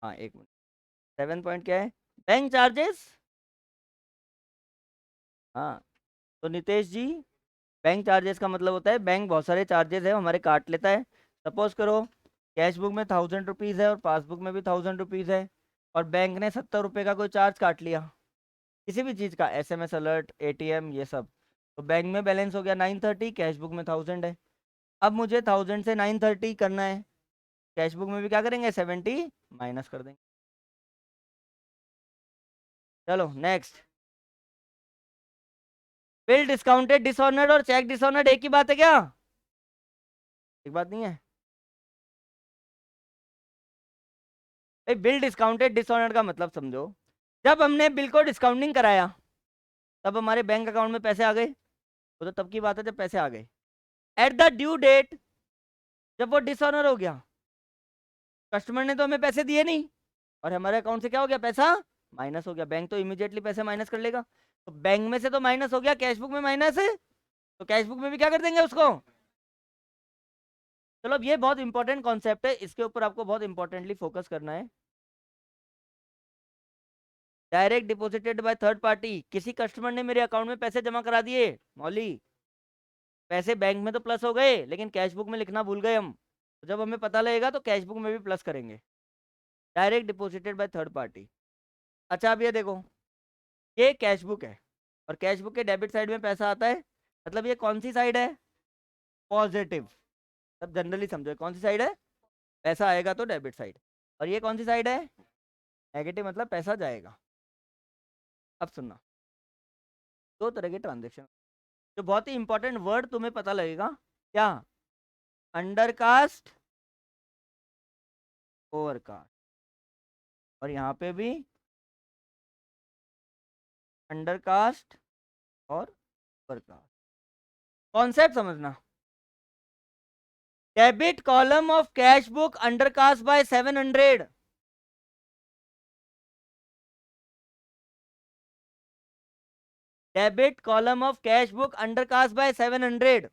हाँ, एक मिनट, 7 पॉइंट क्या है, बैंक चार्जेस। हाँ, तो नितेश जी, बैंक चार्जेस का मतलब होता है बैंक बहुत सारे चार्जेस है हमारे काट लेता है। सपोज करो कैश बुक में 1,000 रुपीज़ है और पासबुक में भी 1,000 रुपीज़ है, और बैंक ने 70 रुपये का कोई चार्ज काट लिया किसी भी चीज़ का, SMS अलर्ट, ATM, ये सब। तो बैंक में बैलेंस हो गया 930, कैश बुक में 1,000 है। अब मुझे 1,000 से 930 करना है, कैश बुक में भी क्या करेंगे, 70 माइनस कर देंगे। चलो नेक्स्ट, बिल डिस्काउंटेड डिसऑनर्ड और चेक डिसऑनर्ड एक ही बात है क्या, एक बात नहीं है? बिल डिस्काउंटेड डिसऑनर्ड का मतलब समझो, जब हमने बिल को डिस्काउंटिंग कराया तब हमारे बैंक अकाउंट में पैसे आ गए, वो तो तब की बात है जब पैसे आ गए। एट द ड्यू डेट, जब वो डिसऑनर हो गया, कस्टमर ने तो हमें पैसे दिए नहीं, और हमारे अकाउंट से क्या हो गया, पैसा माइनस हो गया। बैंक तो इमीडिएटली पैसे माइनस कर लेगा, तो बैंक में से तो माइनस हो गया, कैश बुक में माइनस है, तो कैश बुक में भी क्या कर देंगे उसको। चलो, अब ये बहुत इंपॉर्टेंट कॉन्सेप्ट है, इसके ऊपर आपको बहुत इंपॉर्टेंटली फोकस करना है। Direct deposited by third party, किसी कस्टमर ने मेरे अकाउंट में पैसे जमा करा दिए, मौली, पैसे बैंक में तो प्लस हो गए लेकिन कैश बुक में लिखना भूल गए हम, तो जब हमें पता लगेगा तो कैश बुक में भी प्लस करेंगे। Direct deposited by third party. अच्छा, अब ये देखो, ये कैश बुक है और कैश बुक के डेबिट साइड में पैसा आता है, मतलब ये कौन सी साइड है, पॉजिटिव। सब जनरली समझो, कौन सी साइड है, पैसा आएगा तो डेबिट साइड, और ये कौन सी साइड है, नेगेटिव, मतलब पैसा जाएगा। अब सुनना, दो तरह के ट्रांजेक्शन, जो बहुत ही इंपॉर्टेंट वर्ड तुम्हें पता लगेगा, क्या, अंडरकास्ट, ओवरकास्ट, और यहाँ पे भी अंडरकास्ट और ओवरकास्ट। कॉन्सेप्ट समझना, debit column of cash book undercast bye 700, debit column of cash book undercast bye 700।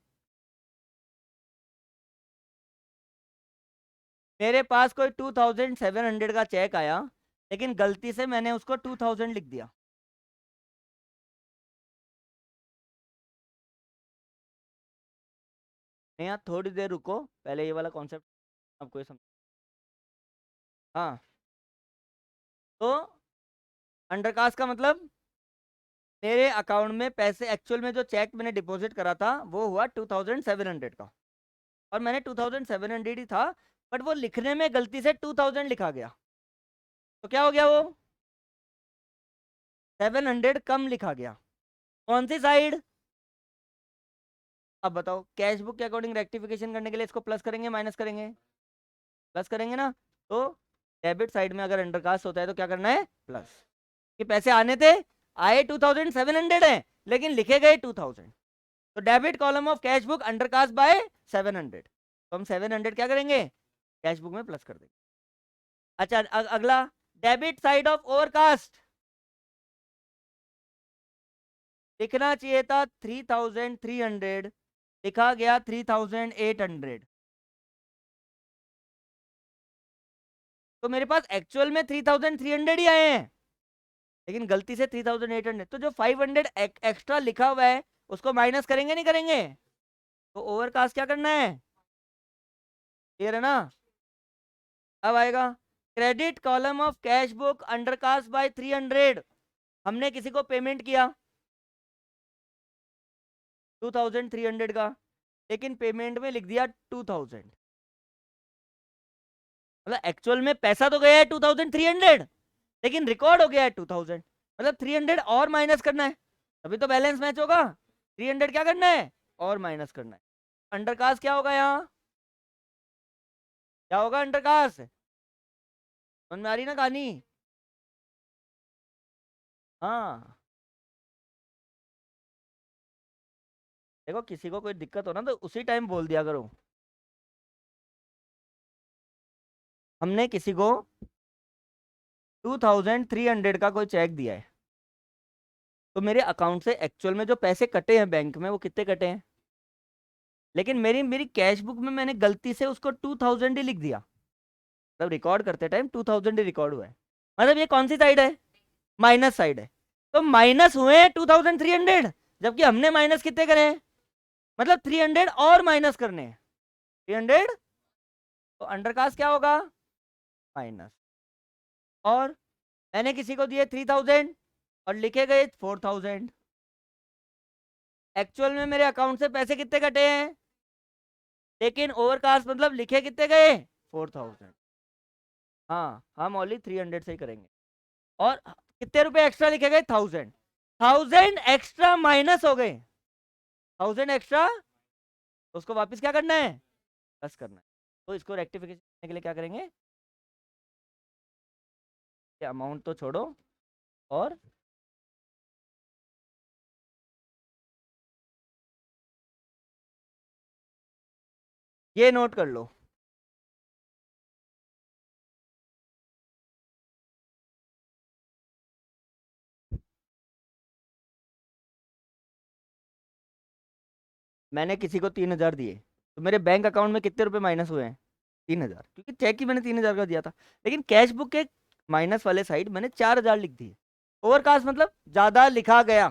मेरे पास कोई 2,700 का चेक आया, लेकिन गलती से मैंने उसको 2,000 लिख दिया। नहीं यार, थोड़ी देर रुको, पहले ये वाला कॉन्सेप्ट आपको ये समझ। हाँ, तो अंडरकास्ट का मतलब, मेरे अकाउंट में पैसे, एक्चुअल में जो चेक मैंने डिपॉजिट करा था वो हुआ 2,700 का, और मैंने 2,700 ही था, बट वो लिखने में गलती से 2,000 लिखा गया, तो क्या हो गया, वो 700 कम लिखा गया। कौन सी साइड, अब बताओ, कैश बुक के अकॉर्डिंग रेक्टिफिकेशन करने के लिए इसको प्लस करेंगे, माइनस करेंगे, प्लस करेंगे ना। तो डेबिट साइड में अगर अंडरकास्ट होता है तो क्या करना है, प्लस, कि पैसे आने थे, आए 2,700 है लेकिन लिखे गए 2,000, तो debit column of cash book undercast bye 700, तो हम 700 क्या करेंगे, कैश बुक में प्लस कर देंगे। अच्छा, अगला, डेबिट साइड ऑफ ओवरकास्ट, लिखना चाहिए था 3,300, लिखा गया 3,800, तो मेरे पास एक्चुअल में 3,300 ही आए हैं, लेकिन गलती से 3800, तो जो 500 एक्स्ट्रा लिखा हुआ है उसको माइनस करेंगे नहीं करेंगे? तो ओवरकास्ट क्या करना है? क्लियर है ना? अब आएगा credit column of cash book undercast bye 300। हमने किसी को पेमेंट किया 2300 का, लेकिन पेमेंट में लिख दिया 2000। मतलब एक्चुअल में पैसा तो गया है 2300, लेकिन रिकॉर्ड हो गया है 2000। मतलब 300 और माइनस करना है, तभी तो बैलेंस मैच होगा। 300 क्या करना है? और माइनस करना है। अंडरकास्ट क्या होगा यहाँ? क्या होगा अंडरकास्ट? समझ में आ रही ना कहानी? हाँ, देखो किसी को कोई दिक्कत हो ना तो उसी टाइम बोल दिया करो। हमने किसी को 2300 का कोई चेक दिया है, तो मेरे अकाउंट से एक्चुअल में जो पैसे कटे हैं बैंक में वो कितने कटे हैं, लेकिन मेरी मेरी कैश बुक में मैंने गलती से उसको 2000 ही लिख दिया। मतलब रिकॉर्ड करते टाइम 2000 ही रिकॉर्ड हुआ है। मतलब ये कौन सी साइड है? माइनस साइड है। तो माइनस हुए हैं 2300, जबकि हमने माइनस कितने करे हैं? मतलब 300 और माइनस करने हैं 300। तो अंडरकास्ट क्या होगा? माइनस। और मैंने किसी को दिए 3000 और लिखे गए 4000। एक्चुअल में मेरे अकाउंट से पैसे कितने कटे हैं, लेकिन ओवरकास्ट मतलब लिखे कितने गए? 4000। हाँ, हम ओनली 300 से ही करेंगे। और कितने रुपए एक्स्ट्रा लिखे गए? 1000। 1000 एक्स्ट्रा माइनस हो गए। 1000 एक्स्ट्रा, तो उसको वापस क्या करना है? प्लस करना है। तो इसको रेक्टिफिकेशन करने के लिए क्या करेंगे? ये अमाउंट तो छोड़ो, और ये नोट कर लो। मैंने किसी को 3000 दिए, तो मेरे बैंक अकाउंट में कितने रुपए माइनस हुए हैं? 3000, क्योंकि चेक ही मैंने 3000 का दिया था। लेकिन कैश बुक के माइनस वाले साइड मैंने 4000 लिख दिए। ओवरकास्ट मतलब ज्यादा लिखा गया।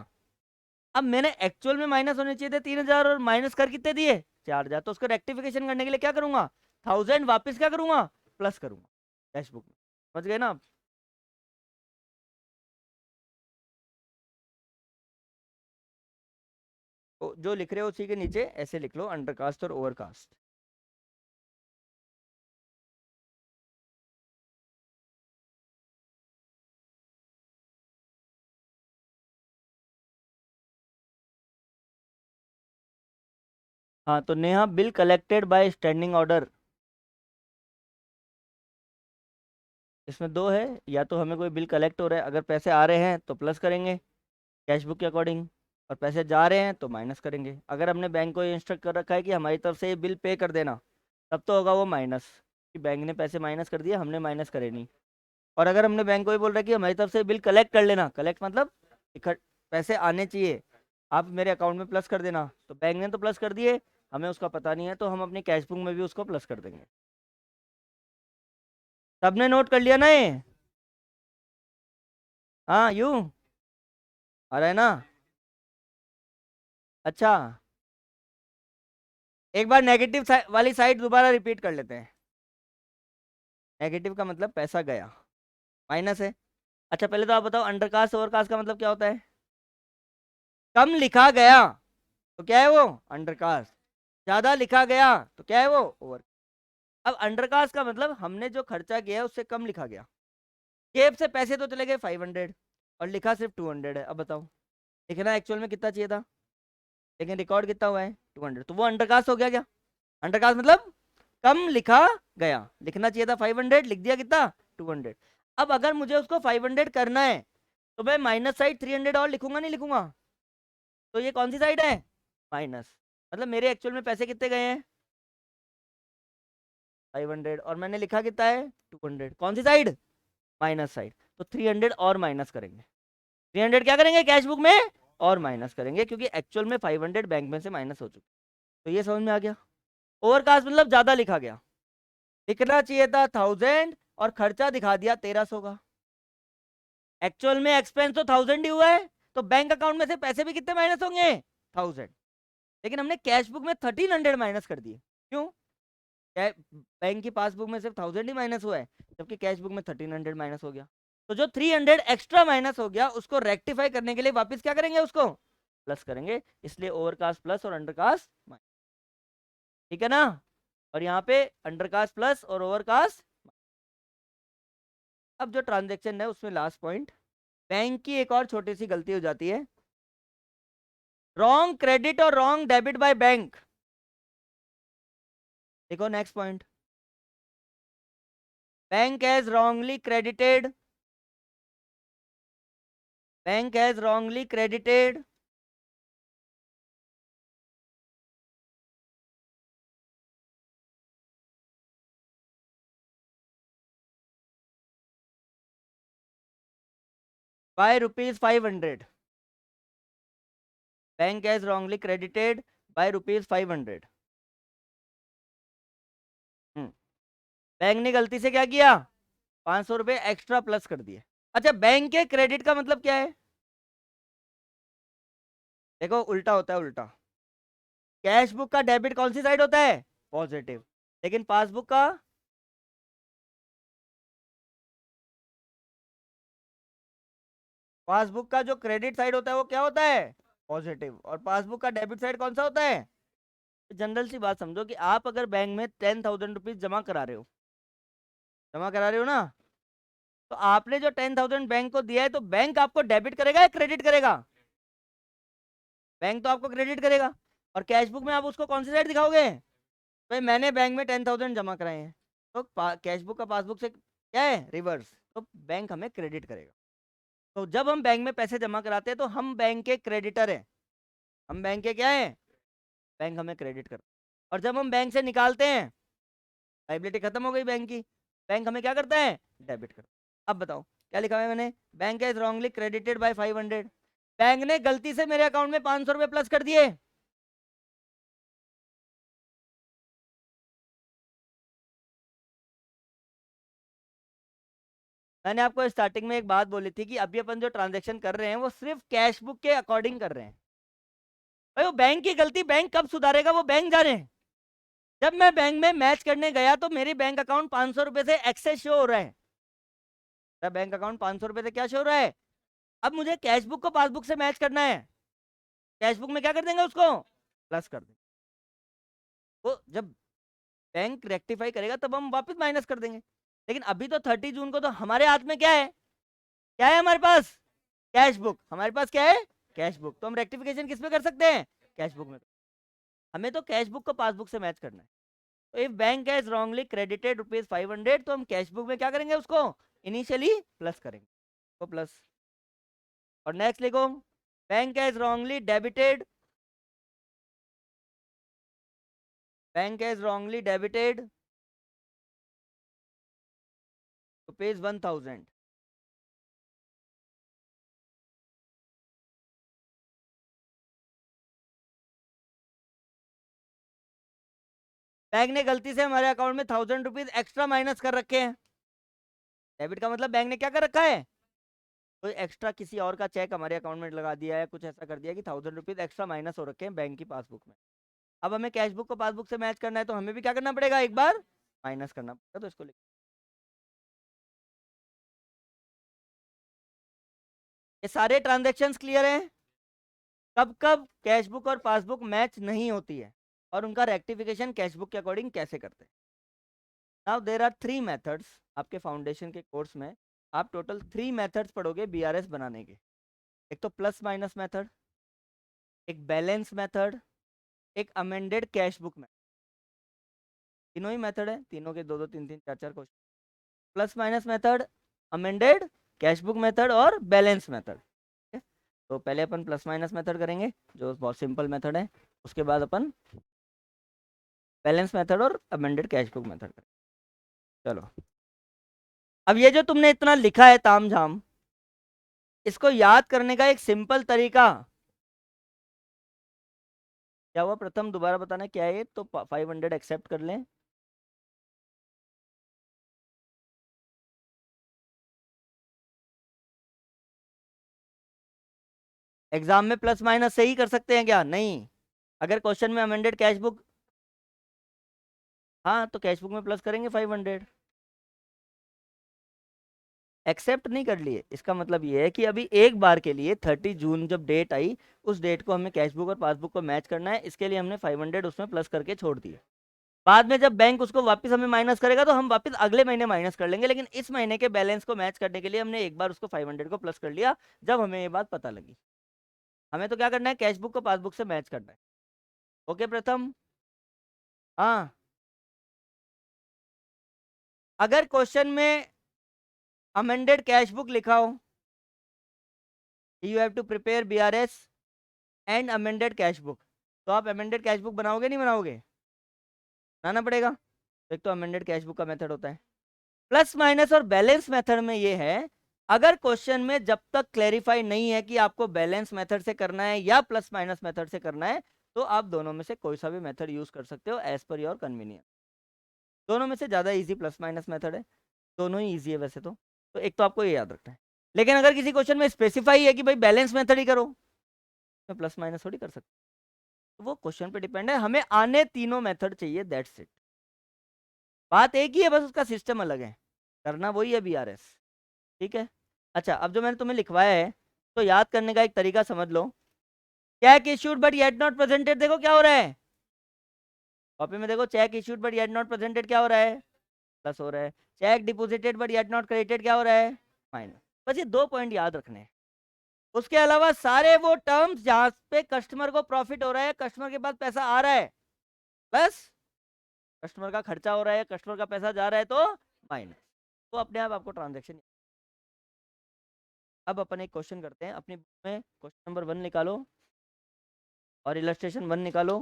अब मैंने एक्चुअल में माइनस होने चाहिए थे 3000, और माइनस कर कितने दिए? 4000। तो उसको रेक्टिफिकेशन करने के लिए क्या करूंगा? 1000 वापस क्या करूंगा? प्लस करूंगा कैश बुक में। समझ गए ना आप? तो जो लिख रहे हो उसी के नीचे ऐसे लिख लो, अंडरकास्ट और ओवरकास्ट। हाँ, तो Neha bill collected by standing order, इसमें दो है। या तो हमें कोई बिल कलेक्ट हो रहा है, अगर पैसे आ रहे हैं तो प्लस करेंगे कैश बुक के अकॉर्डिंग, और पैसे जा रहे हैं तो माइनस करेंगे। अगर हमने बैंक को इंस्ट्रक्ट कर रखा है कि हमारी तरफ से ये बिल पे कर देना, तब तो होगा वो माइनस, कि बैंक ने पैसे माइनस कर दिए, हमने माइनस करे नहीं। और अगर हमने बैंक को ही बोल रहा है कि हमारी तरफ से बिल कलेक्ट कर लेना, कलेक्ट मतलब इकट्ठ पैसे आने चाहिए, आप मेरे अकाउंट में प्लस कर देना, तो बैंक ने तो प्लस कर दिए, हमें उसका पता नहीं है, तो हम अपनी कैश बुक में भी उसको प्लस कर देंगे। सबने नोट कर लिया ना ये? हाँ, यू आ रहा है ना? अच्छा, एक बार नेगेटिव वाली साइड दोबारा रिपीट कर लेते हैं। नेगेटिव का मतलब पैसा गया, माइनस है। अच्छा, पहले तो आप बताओ अंडरकास्ट ओवरकास्ट का मतलब क्या होता है? कम लिखा गया तो क्या है वो? अंडरकास्ट। ज्यादा लिखा गया तो क्या है वो? ओवर। अब अंडरकास्ट का मतलब हमने जो खर्चा किया है उससे कम लिखा गया। जेब से पैसे तो चले गए 500, और लिखा सिर्फ 200 है। अब बताओ, लिखना एक्चुअल में कितना चाहिए था, लेकिन रिकॉर्ड कितना हुआ है? 200। तो वो अंडरकास्ट हो गया क्या? अंडरकास्ट मतलब कम लिखा गया, लिखना चाहिए था 500, लिख दिया कितना? 200। अब अगर मुझे उसको 500 करना है, तो मैं माइनस साइड 300 और लिखूंगा नहीं लिखूंगा? तो ये कौन सी साइड है? माइनस। मतलब मेरे एक्चुअल में पैसे कितने गए हैं? 500, और मैंने लिखा कितना है? 200। कौन सी साइड? Minus side. तो 300 और माइनस करेंगे। 300 क्या करेंगे कैश बुक में? और माइनस करेंगे, क्योंकि एक्चुअल में 500 बैंक में से माइनस हो चुके। तो ये समझ में आ गया? ओवरकास्ट मतलब ज्यादा लिखा गया, लिखना चाहिए था 1000 और खर्चा दिखा दिया 1300 का। एक्चुअल में एक्सपेंस तो 1000 ही हुआ है, तो बैंक अकाउंट में से पैसे भी कितने माइनस होंगे? 1000। लेकिन हमने कैश बुक में 1300 माइनस कर दिए। क्यों? बैंक की पासबुक में सिर्फ 1000 ही माइनस हुआ है, जबकि कैश बुक में 1300 माइनस हो गया। तो जो 300 एक्स्ट्रा माइनस हो गया उसको रेक्टिफाई करने के लिए वापस क्या करेंगे? उसको प्लस करेंगे, इसलिए ओवरकास्ट प्लस और अंडरकास्ट माइनस। ठीक है ना? और यहाँ पे अंडरकास्ट प्लस और ओवरकास्ट। अब जो ट्रांजेक्शन है उसमें लास्ट पॉइंट, बैंक की एक और छोटी सी गलती हो जाती है, रॉन्ग क्रेडिट और रॉन्ग डेबिट बाय बैंक। देखो next point, bank has wrongly credited, bank has wrongly credited by rupees 500, bank has wrongly credited by rupees 500। Bank ने गलती से क्या किया? 500 रुपए एक्स्ट्रा प्लस कर दिए। अच्छा, बैंक के क्रेडिट का मतलब क्या है? देखो उल्टा होता है, उल्टा। कैश बुक का डेबिट कौन सी साइड होता है? पॉजिटिव। लेकिन पासबुक का, पासबुक का जो क्रेडिट साइड होता है वो क्या होता है? पॉजिटिव। और पासबुक का डेबिट साइड कौन सा होता है? जनरल सी बात समझो कि आप अगर बैंक में 10,000 रुपीज जमा करा रहे हो ना, तो आपने जो 10,000 बैंक को दिया है, तो बैंक आपको डेबिट करेगा या क्रेडिट करेगा? बैंक तो आपको क्रेडिट करेगा। और कैश बुक में आप उसको कौन सी साइड दिखाओगे? भाई मैंने बैंक में 10,000 जमा कराए हैं, तो कैश बुक का पासबुक से क्या है? रिवर्स। तो बैंक हमें क्रेडिट करेगा। तो जब हम बैंक में पैसे जमा कराते हैं तो हम बैंक के क्रेडिटर हैं, हम बैंक के क्या है? बैंक हमें क्रेडिट करता है। और जब हम बैंक से निकालते हैं, लाइबिलिटी खत्म हो गई बैंक की, बैंक हमें क्या करता है? डेबिट करता है। अब बताओ क्या लिखा है मैंने? Bank is wrongly credited bye 500, bank ने गलती से मेरे अकाउंट में 500 रुपए प्लस कर दिए। मैंने आपको स्टार्टिंग में एक बात बोली थी कि अभी अपन जो ट्रांजेक्शन कर रहे हैं वो सिर्फ कैश बुक के अकॉर्डिंग कर रहे हैं। भाई वो बैंक की गलती बैंक कब सुधारेगा वो बैंक जाने। जब मैं बैंक में मैच करने गया तो मेरे बैंक अकाउंट 500 रुपए से एक्सेस शो हो रहा है, मेरा बैंक अकाउंट 500 रुपए से क्या शो हो रहा है? अब मुझे कैश बुक को पासबुक से मैच करना है, कैश बुक में क्या कर देंगे? उसको प्लस कर देंगे। वो जब बैंक रेक्टिफाई करेगा तब हम वापस माइनस कर देंगे। लेकिन अभी तो 30 जून को तो हमारे हाथ में क्या है? क्या है हमारे पास? Cash book. हमारे पास क्या है? Cash book. तो हम रेक्टिफिकेशन किस पे कर सकते हैं? कैश बुक में। हमें तो कैश बुक को पासबुक से मैच करना है। तो if bank has wrongly credited ₹500, तो हम कैश बुक में क्या करेंगे? उसको इनिशियली प्लस करेंगे, तो प्लस। और नेक्स्ट लिखो, bank has wrongly debited, bank has wrongly debited ₹1000। Bank ने गलती से हमारे अकाउंट में 1000 रुपीज एक्स्ट्रा माइनस कर रखे हैं। डेबिट का मतलब बैंक ने क्या कर रखा है? कोई एक्स्ट्रा किसी और का चेक हमारे अकाउंट में लगा दिया है, कुछ ऐसा कर दिया कि 1000 रुपीज एक्स्ट्रा माइनस हो रखे हैं बैंक की पासबुक में। अब हमें कैश बुक को पासबुक से मैच करना है, तो हमें भी क्या करना पड़ेगा? एक बार माइनस करना पड़ेगा। तो इसको ये सारे ट्रांजेक्शन्स क्लियर हैं? कब कब कैश बुक और पासबुक मैच नहीं होती है और उनका रेक्टिफिकेशन कैश बुक के अकॉर्डिंग कैसे करते हैं? Now there are 3 methods. आपके फाउंडेशन के कोर्स में आप टोटल 3 मेथड्स पढ़ोगे बीआरएस बनाने के। एक तो प्लस माइनस मेथड, एक बैलेंस मेथड, एक अमेंडेड कैश बुक मेथड। तीनों ही मेथड है, तीनों के दो दो तीन तीन चार चार question. Plus minus method, amended cash book method और बैलेंस मेथड। तो पहले अपन प्लस माइनस मेथड करेंगे जो बहुत सिंपल मेथड है, उसके बाद अपन बैलेंस मेथड और अमेंडेड कैश बुक मेथड करेंगे। चलो, अब ये जो तुमने इतना लिखा है ताम झाम, इसको याद करने का एक सिंपल तरीका क्या हुआ? प्रथम दोबारा बताना क्या है? तो 500 एक्सेप्ट कर लें, एग्जाम में प्लस माइनस से ही कर सकते हैं क्या? नहीं, अगर क्वेश्चन में अमेंडेड कैश बुक, हाँ तो कैश बुक में प्लस करेंगे 500। एक्सेप्ट नहीं कर लिए, इसका मतलब ये है कि अभी एक बार के लिए 30 जून जब डेट आई, उस डेट को हमें कैश बुक और पासबुक को मैच करना है, इसके लिए हमने 500 उसमें प्लस करके छोड़ दिए। बाद में जब बैंक उसको वापस हमें माइनस करेगा तो हम वापस अगले महीने माइनस कर लेंगे, लेकिन इस महीने के बैलेंस को मैच करने के लिए हमने एक बार उसको 500 को प्लस कर लिया जब हमें ये बात पता लगी। हमें तो क्या करना है, कैश बुक को पासबुक से मैच करना है। ओके प्रथम। हाँ, अगर क्वेश्चन में अमेंडेड कैश बुक लिखा हो, you have to prepare BRS and amended cash book, तो आप अमेंडेड कैश बुक बनाओगे नहीं बनाओगे? बनाना पड़ेगा। एक तो अमेंडेड कैश बुक का मेथड होता है। प्लस माइनस और बैलेंस मेथड में ये है, अगर क्वेश्चन में जब तक क्लेरिफाई नहीं है कि आपको बैलेंस मेथड से करना है या प्लस माइनस मेथड से करना है, तो आप दोनों में से कोई सा भी मेथड यूज कर सकते हो एज पर योर कन्वीनियंस। दोनों में से ज्यादा इजी प्लस माइनस मेथड है, दोनों ही इजी है वैसे तो एक तो आपको ये याद रखना है। लेकिन अगर किसी क्वेश्चन में स्पेसिफाई है कि भाई बैलेंस मेथड ही करो, तो प्लस माइनस थोड़ी कर सकते, तो वो क्वेश्चन पे डिपेंड है। हमें आने तीनों मेथड चाहिए, दैट्स इट। बात एक ही है, बस उसका सिस्टम अलग है, करना वही है बीआरएस। ठीक है। अच्छा, अब जो मैंने तुम्हें लिखवाया है, तो याद करने का एक तरीका समझ लो। Cheque issued but yet not presented, देखो क्या हो रहा है कॉपी में, देखो cheque issued but yet not presented क्या हो रहा है, प्लस हो रहा है। Cheque deposited but yet not credited क्या हो रहा है, माइनस। बस ये 2 पॉइंट याद रखने हैं। उसके अलावा सारे वो टर्म्स जहां पे कस्टमर को प्रॉफिट हो रहा है, कस्टमर के पास पैसा आ रहा है, प्लस कस्टमर का खर्चा हो रहा है, कस्टमर का पैसा जा रहा है, तो माइनस। तो अपने आप आपको ट्रांजेक्शन। अब अपन एक क्वेश्चन करते हैं, अपनी बुक में क्वेश्चन नंबर 1 निकालो और इलस्ट्रेशन 1 निकालो।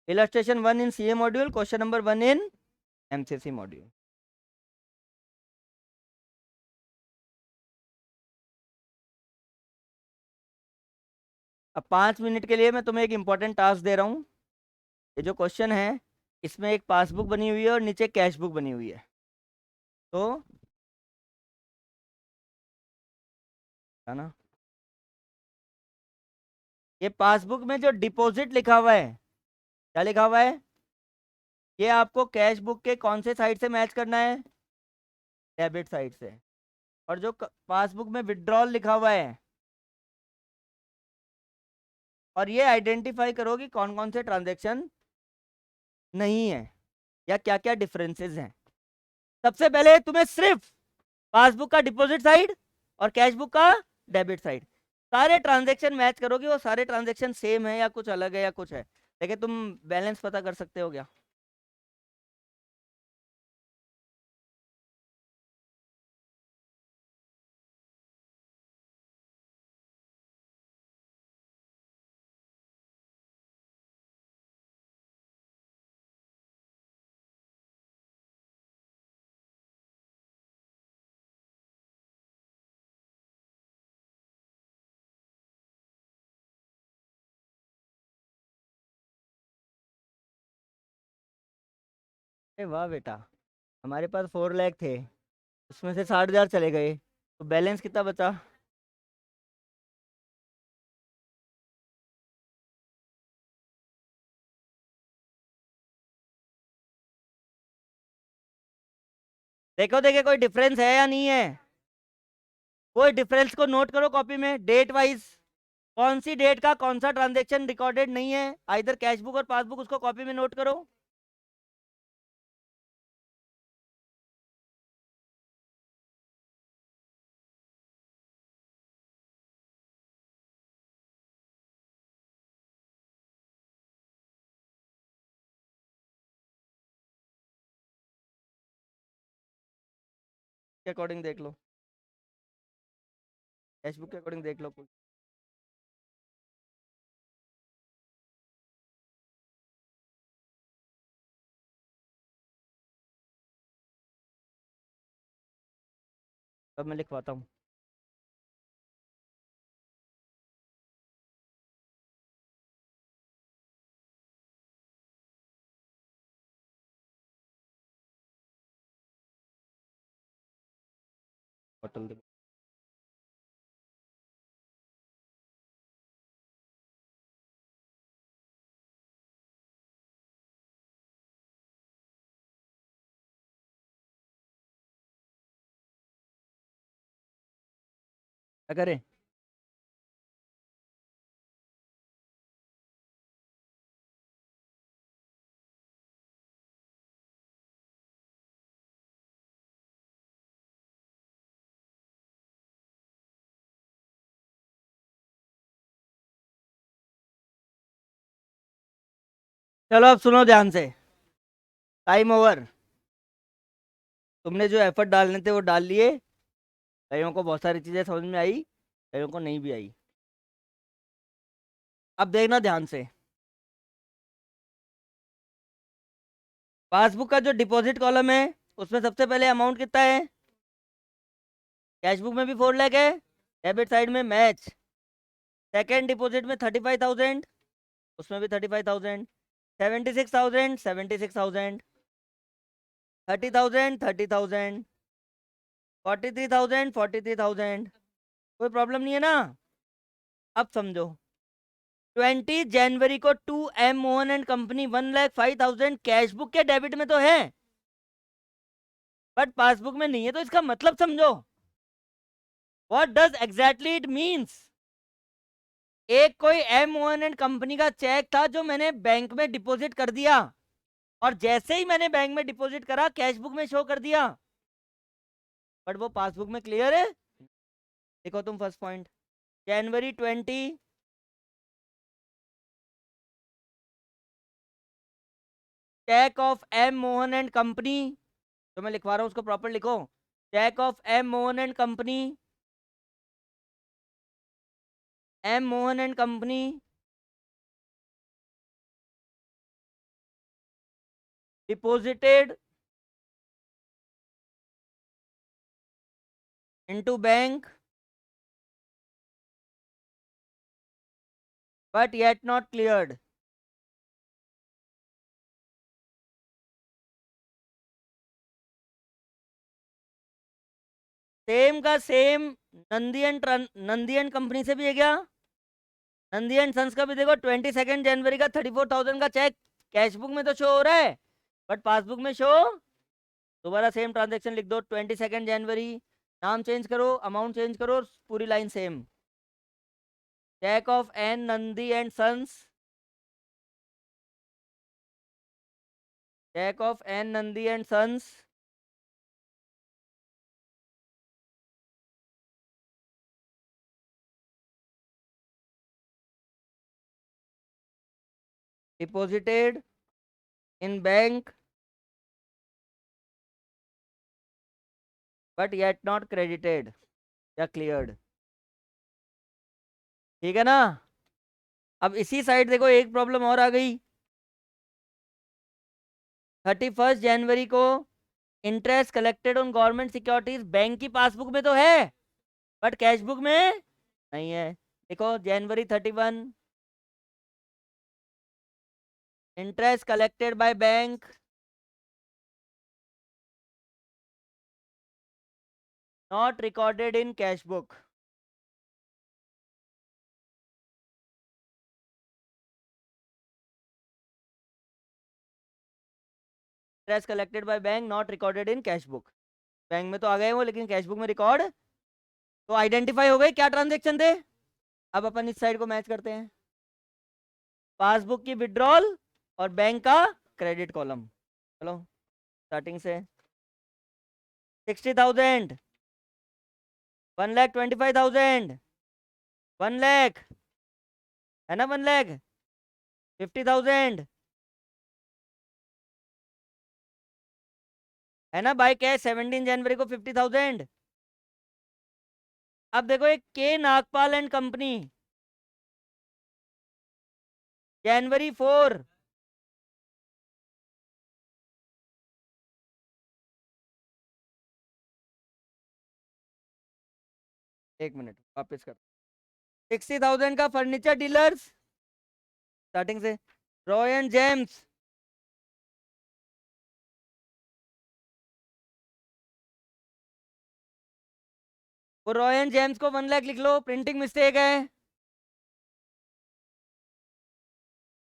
इलस्ट्रेशन 1 इन सीए मॉड्यूल, क्वेश्चन नंबर 1 इन एमसीसी मॉड्यूल। अब 5 मिनट के लिए मैं तुम्हें एक इंपॉर्टेंट टास्क दे रहा हूँ। ये जो क्वेश्चन है, इसमें एक पासबुक बनी हुई है और नीचे कैश बुक बनी हुई है, तो है ना, ये पासबुक में जो डिपॉजिट लिखा हुआ है, क्या लिखा हुआ है, ये आपको कैश बुक के कौन से साइड से मैच करना है, डेबिट साइड से। और जो पासबुक में विड्रॉल लिखा हुआ है, और ये आइडेंटिफाई करो कि कौन कौन से ट्रांजेक्शन नहीं है या क्या क्या डिफरेंसेस हैं। सबसे पहले तुम्हें सिर्फ पासबुक का डिपॉजिट साइड और कैश बुक का डेबिट साइड, सारे ट्रांजेक्शन मैच करो कि वो सारे ट्रांजेक्शन सेम है या कुछ अलग है या कुछ है। लेकिन तुम बैलेंस पता कर सकते हो क्या? अरे वाह बेटा, हमारे पास 4 लाख थे, उसमें से 60,000 चले गए, तो बैलेंस कितना बचा? देखो देखे कोई डिफरेंस है या नहीं है, कोई डिफरेंस को नोट करो कॉपी में डेट वाइज। कौन सी डेट का कौन सा ट्रांजेक्शन रिकॉर्डेड नहीं है, इधर कैश बुक और पासबुक, उसको कॉपी में नोट करो। के अकॉर्डिंग देख लो, कैश बुक के अकॉर्डिंग देख लो कुछ। अब मैं लिखवाता हूँ। बॉटल दे। क्या करें? चलो अब सुनो ध्यान से। Time over. तुमने जो एफर्ट डालने थे वो डाल लिए। कईयों को बहुत सारी चीजें समझ में आई, कईयों को नहीं भी आई। अब देखना ध्यान से। पासबुक का जो डिपॉजिट कॉलम है उसमें सबसे पहले अमाउंट कितना है? कैश बुक में भी 4 लाख है, डेबिट साइड में मैच। सेकेंड डिपॉजिट में 35,000, उसमें भी 35,000। 76,000, 76,000। 30,000, 30,000। 43,000, 43,000। कोई प्रॉब्लम नहीं है ना? अब समझो। 20 जनवरी को 2M Mohan and company 1,05,000 cash book के डेबिट में तो है, बट पासबुक में नहीं है। तो इसका मतलब समझो। What does exactly it means? एक कोई एम मोहन एंड कंपनी का चेक था जो मैंने बैंक में डिपॉजिट कर दिया, और जैसे ही मैंने बैंक में डिपॉजिट करा कैश बुक में शो कर दिया, बट वो पासबुक में क्लियर है। देखो तुम first point, January 20 cheque of M Mohan and company, तो मैं लिखवा रहा हूं उसको प्रॉपर लिखो। Cheque of M Mohan and company, M Mohan and company deposited into bank but yet not cleared. Same का सेम नंदियन कंपनी से भी है क्या? नंदियन सन्स का भी देखो 22 जनवरी का 34,000 का चेक कैश बुक में तो शो हो रहा है, बट पासबुक में शो। दोबारा सेम ट्रांजेक्शन लिख दो, 22 जनवरी। नाम चेंज करो, अमाउंट चेंज करो, पूरी line same. Cheque of N Nandi and sons, cheque of N Nandi and sons deposited in bank but yet not credited या क्लियर्ड। ठीक है ना? अब इसी साइड देखो एक प्रॉब्लम और आ गई। 31 जनवरी को interest collected on government securities bank की पासबुक में तो है, बट कैश बुक में नहीं है। देखो January 31 interest collected by bank not recorded in cash book. Interest collected by bank not recorded in cash book. Bank में तो आ गए वो, लेकिन कैश बुक में रिकॉर्ड। तो आइडेंटिफाई हो गए क्या ट्रांजेक्शन थे। अब अपन इस साइड को मैच करते हैं, पासबुक की विड्रॉल और बैंक का क्रेडिट कॉलम। चलो स्टार्टिंग से। 60,000, 1,25,000, 1 लाख, है ना? 1 लाख, 50,000, है ना? बाय कैश 17 जनवरी को 50,000। अब देखो एक के नागपाल एंड कंपनी, January 4, एक मिनट वापस कर। 60,000 का फर्नीचर डीलर्स, स्टार्टिंग से। रॉय एंड जेम्स, वो रॉय एंड जेम्स को 1 लाख लिख लो, प्रिंटिंग मिस्टेक है।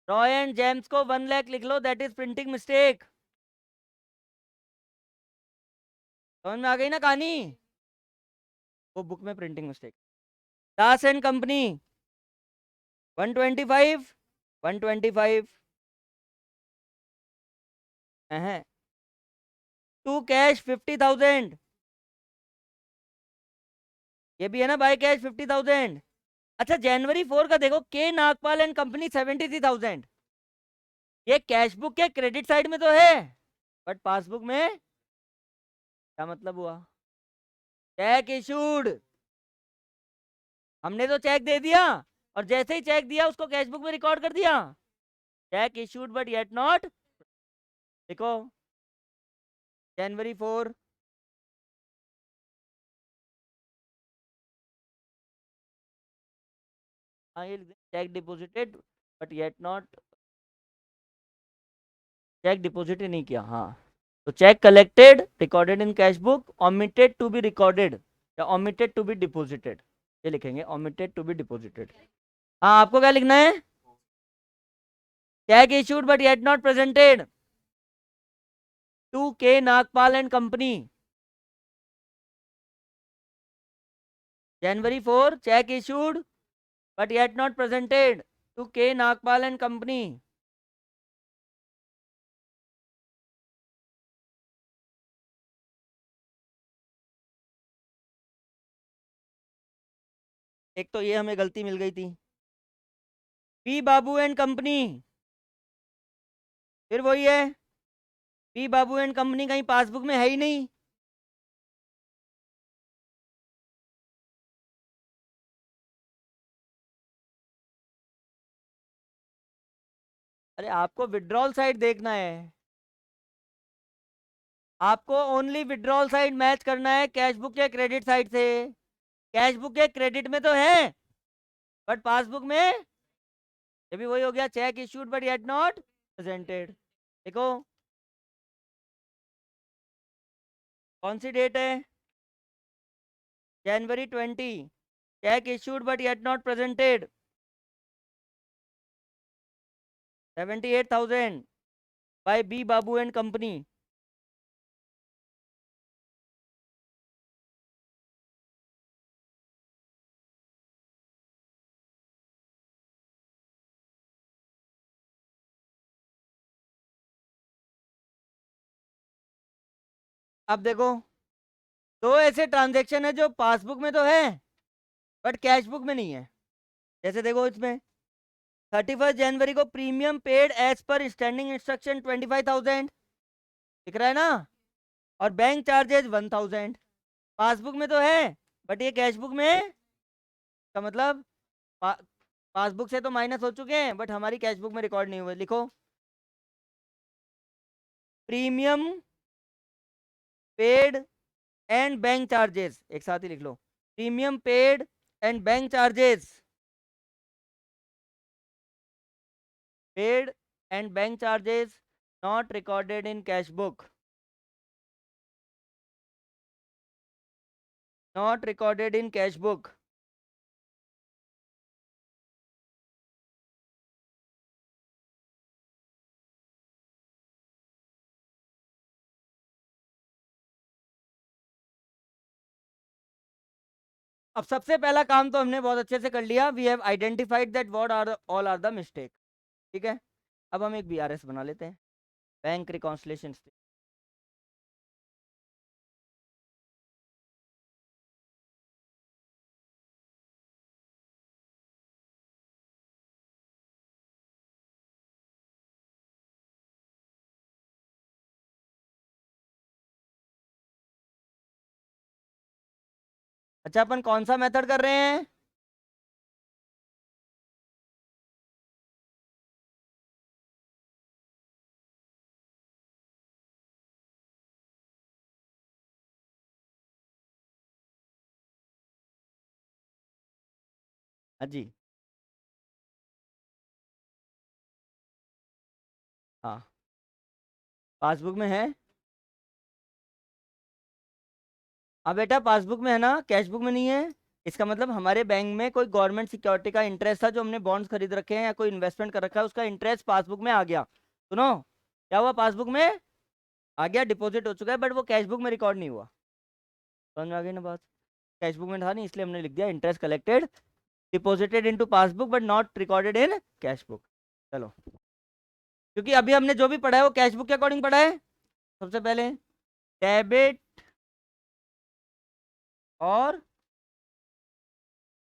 रॉय एंड जेम्स को 1 लाख लिख लो, दैट इज प्रिंटिंग मिस्टेक। समझ में आ गई ना कहानी? वो बुक में printing mistake. Das and company 125, 125 है। टू कैश 50,000, ये भी है ना, बाय कैश 50,000। अच्छा जनवरी 4 का देखो, के नागपाल एंड कंपनी 73,000। ये कैश बुक के क्रेडिट साइड में तो है, बट पासबुक में क्या मतलब हुआ? चेक इशूड, हमने तो चेक दे दिया, और जैसे ही चेक दिया उसको कैश बुक में रिकॉर्ड कर दिया। Cheque issued but yet not. देखो जनवरी 4, cheque deposited but yet not, cheque deposit ही नहीं किया, हाँ। तो cheque collected recorded in cash book, omitted to be recorded या ओमिटेड टू बी डिपॉजिटेड, ये लिखेंगे ओमिटेड टू बी डिपॉजिटेड। हाँ आपको क्या लिखना है? Cheque issued but yet not presented to K Nagpal and company. जनवरी 4 cheque issued but yet not presented to K Nagpal and company. एक तो ये हमें गलती मिल गई थी। पी बाबू एंड कंपनी, फिर वही है, पी बाबू एंड कंपनी कहीं पासबुक में है ही नहीं। अरे आपको विड्रॉल साइड देखना है, आपको ओनली विड्रॉल साइड मैच करना है कैश बुक के क्रेडिट साइड से। कैश बुक के क्रेडिट में तो है, बट पासबुक में, ये भी वही हो गया, cheque issued but yet not presented. देखो कौन सी डेट है? January 20, cheque issued but yet not presented 78,000 by B Babu and company. अब देखो, दो ऐसे ट्रांजेक्शन है जो पासबुक में तो है बट कैश बुक में नहीं है। जैसे देखो इसमें 31 जनवरी को premium paid as per standing instruction 25,000 दिख रहा है ना, और बैंक चार्जेज 1,000। पासबुक में तो है बट ये कैश बुक में, का मतलब पा, पासबुक से तो माइनस हो चुके हैं बट हमारी कैश बुक में रिकॉर्ड नहीं हुए। लिखो premium paid and bank charges, एक साथ ही लिख लो, premium paid and bank charges, paid and bank charges not recorded in cash book, not recorded in cash book. अब सबसे पहला काम तो हमने बहुत अच्छे से कर लिया, we have identified that what are all are the mistake. ठीक है, अब हम एक बीआरएस बना लेते हैं, बैंक रिकॉन्सिलेशन। अच्छा अपन कौन सा मेथड कर रहे हैं? हाँ जी, हाँ पासबुक में है। अब बेटा पासबुक में है ना, कैश बुक में नहीं है। इसका मतलब हमारे बैंक में कोई गवर्नमेंट सिक्योरिटी का इंटरेस्ट था, जो हमने बॉन्ड्स खरीद रखे हैं या कोई इन्वेस्टमेंट कर रखा है, उसका इंटरेस्ट पासबुक में आ गया। सुनो, क्या हुआ, पासबुक में आ गया, डिपॉजिट हो चुका है, बट वो कैश बुक में रिकॉर्ड नहीं हुआ। समझ में आ गई ना बात? कैश बुक में था नहीं, इसलिए हमने लिख दिया interest collected deposited into passbook but not recorded in cash book. चलो, क्योंकि अभी हमने जो भी पढ़ा है वो कैश बुक के अकॉर्डिंग पढ़ा है। सबसे पहले डेबिट और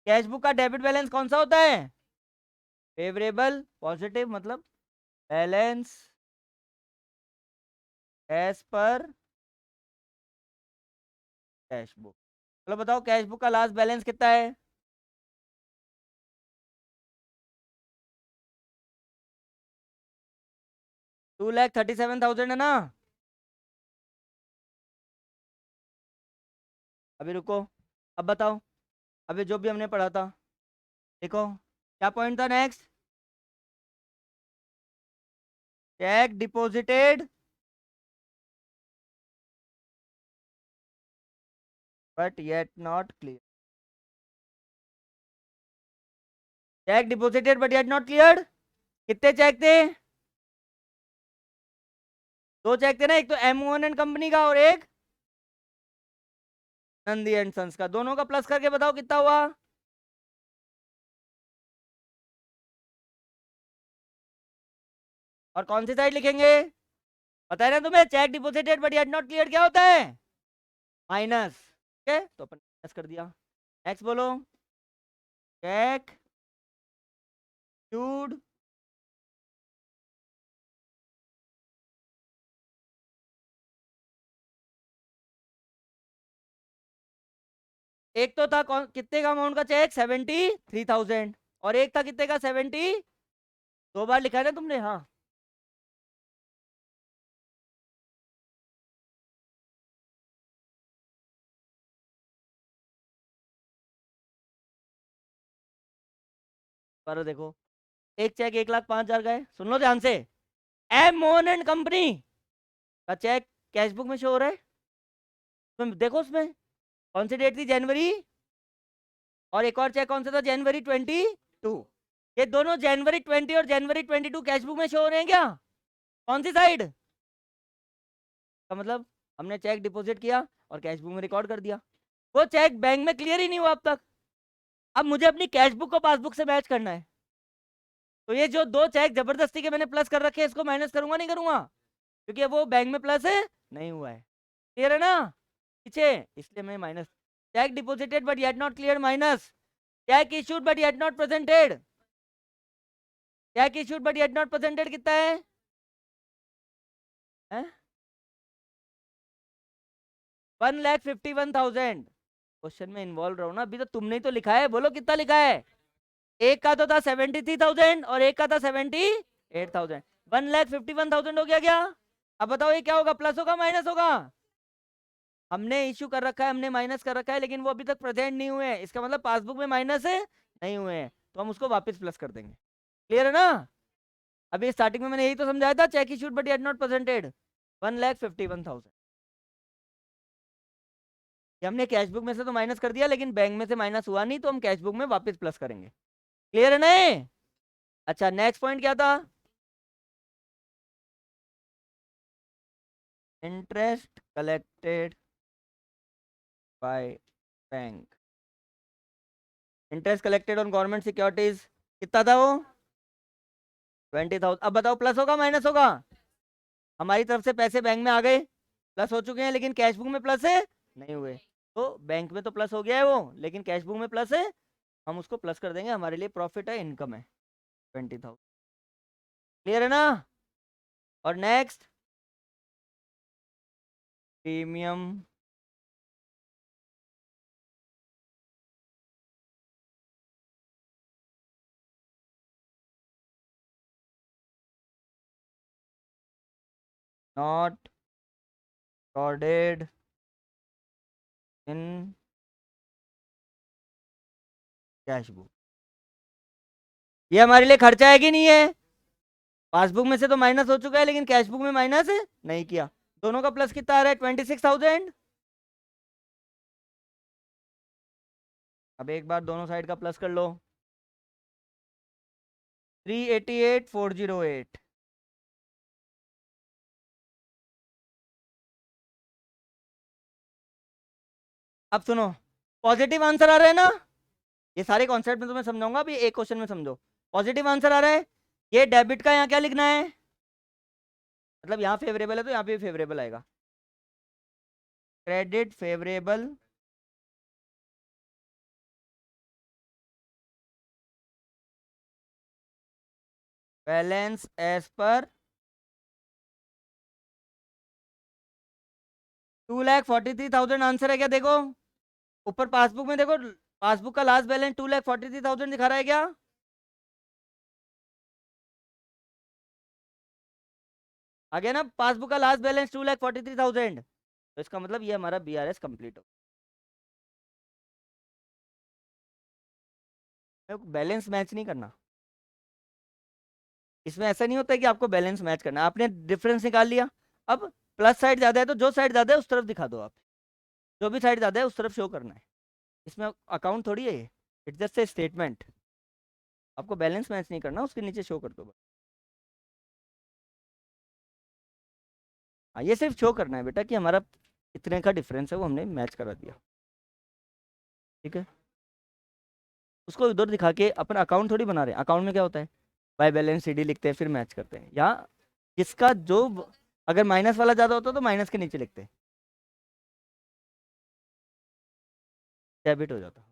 कैश बुक का डेबिट बैलेंस कौन सा होता है? फेवरेबल, पॉजिटिव, मतलब balance as per cash book. चलो बताओ, कैश बुक का लास्ट बैलेंस कितना है? 2,37,000 है ना? अभी रुको, अब बताओ, अभी जो भी हमने पढ़ा था, देखो क्या पॉइंट था next? Check deposited but yet not clear. Check deposited but yet not cleared. कितने चेक थे? दो चेक थे ना, एक तो M1 एंड कंपनी का और एक नंदी एंड सन्स का। दोनों का प्लस करके बताओ कितना हुआ? और कौन सी साइड लिखेंगे? पता है ना तुम्हें, check deposited but yet not clear क्या होता है? माइनस। ठीक है, तो अपन माइनस कर दिया। नेक्स्ट बोलो, चेक इशूड एक तो था कौन, कितने का अमाउंट का चेक? 73,000। और एक था कितने का? 70। दो बार लिखा है ना तुमने? हाँ, पर देखो, एक चेक 1,05,000 का है, सुन लो ध्यान से। M1 एंड कंपनी का चेक कैश बुक में शो हो रहा है। तुम देखो उसमें कौन सी डेट थी? जनवरी। और एक और चेक कौन सा था? जनवरी 22। ये दोनों जनवरी 20 और जनवरी 22 कैश बुक में शो हो रहे हैं क्या? कौन सी साइड का मतलब? हमने चेक डिपॉजिट किया और कैश बुक में रिकॉर्ड कर दिया। वो चेक बैंक में क्लियर ही नहीं हुआ अब तक। अब मुझे अपनी कैश बुक को पासबुक से मैच करना है, तो ये जो दो चेक जबरदस्ती के मैंने प्लस कर रखे हैं, इसको माइनस करूंगा नहीं करूंगा? क्योंकि वो बैंक में प्लस है नहीं हुआ है। क्लियर है ना पीछे? इसलिए मैं minus. Check deposited but yet not clear minus check issued but yet not presented. Check issued but yet not presented कितना है? 1,51,000। क्वेश्चन में इन्वॉल्व रहो ना, अभी तो तुमने ही तो लिखा है, बोलो कितना लिखा है? एक का तो था 73,000 और एक का था 78,000। 1,51,000 हो गया क्या? अब बताओ ये क्या होगा, प्लस होगा माइनस होगा? हमने इश्यू कर रखा है, हमने माइनस कर रखा है, लेकिन वो अभी तक प्रेजेंट नहीं हुए हैं, इसका मतलब पासबुक में माइनस है नहीं हुए हैं, तो हम उसको वापस प्लस कर देंगे। क्लियर है ना? अभी स्टार्टिंग में मैंने यही तो समझाया था, check issued but yet not presented 1,51,000। ये हमने कैश बुक में से तो माइनस कर दिया, लेकिन बैंक में से माइनस हुआ नहीं, तो हम कैश बुक में वापस प्लस करेंगे। क्लियर है ना? अच्छा, नेक्स्ट पॉइंट क्या था? Interest collected by bank. Interest collected on government securities कितना था वो? 20,000। अब बताओ प्लस होगा माइनस होगा? हमारी तरफ से पैसे बैंक में आ गए, प्लस हो चुके हैं, लेकिन कैश बुक में प्लस है नहीं हुए। तो बैंक में तो प्लस हो गया है वो, लेकिन कैश बुक में प्लस है, हम उसको प्लस कर देंगे, हमारे लिए प्रॉफिट है, इनकम है 20,000। क्लियर है ना? और next, premium not recorded in cash book. ये हमारे लिए खर्चा है कि नहीं है? पासबुक में से तो माइनस हो चुका है, लेकिन कैश बुक में माइनस नहीं किया। दोनों का प्लस कितना आ रहा है? 26,000। अब एक बार दोनों साइड का प्लस कर लो। 388,408। अब सुनो, पॉजिटिव आंसर आ रहा है ना। ये सारे कॉन्सेप्ट में तुम्हें समझाऊंगा, अभी एक क्वेश्चन में समझो। पॉजिटिव आंसर आ रहा है। ये डेबिट का यहाँ क्या लिखना है, मतलब यहाँ फेवरेबल है तो यहाँ पे भी फेवरेबल आएगा। क्रेडिट फेवरेबल, बैलेंस एज पर 2,43,000 आंसर है क्या, देखो ऊपर पासबुक में देखो, पासबुक का लास्ट बैलेंस 2,43,000 दिखा रहा है क्या। आ गया ना, पासबुक का लास्ट बैलेंस 2,43,000। तो इसका मतलब ये हमारा BRS कंप्लीट हो। बैलेंस मैच नहीं करना, इसमें ऐसा नहीं होता है कि आपको बैलेंस मैच करना है। आपने डिफरेंस निकाल लिया। अब प्लस साइड ज्यादा है तो जो साइड ज्यादा है उस तरफ दिखा दो आप, जो भी साइड ज्यादा है उस तरफ शो करना है। इसमें अकाउंट थोड़ी है ये, इट्स जस्ट ए स्टेटमेंट। आपको बैलेंस मैच नहीं करना, उसके नीचे शो कर दो बस। हाँ, ये सिर्फ शो करना है बेटा कि हमारा इतने का डिफरेंस है, वो हमने मैच करा दिया। ठीक है, उसको उधर दिखा के अपन अकाउंट थोड़ी बना रहे हैं। अकाउंट में क्या होता है, बाय बैलेंस CD लिखते हैं फिर मैच करते हैं। यहाँ जिसका जो, अगर माइनस वाला ज्यादा होता तो माइनस के नीचे लिखते, डेबिट हो जाता।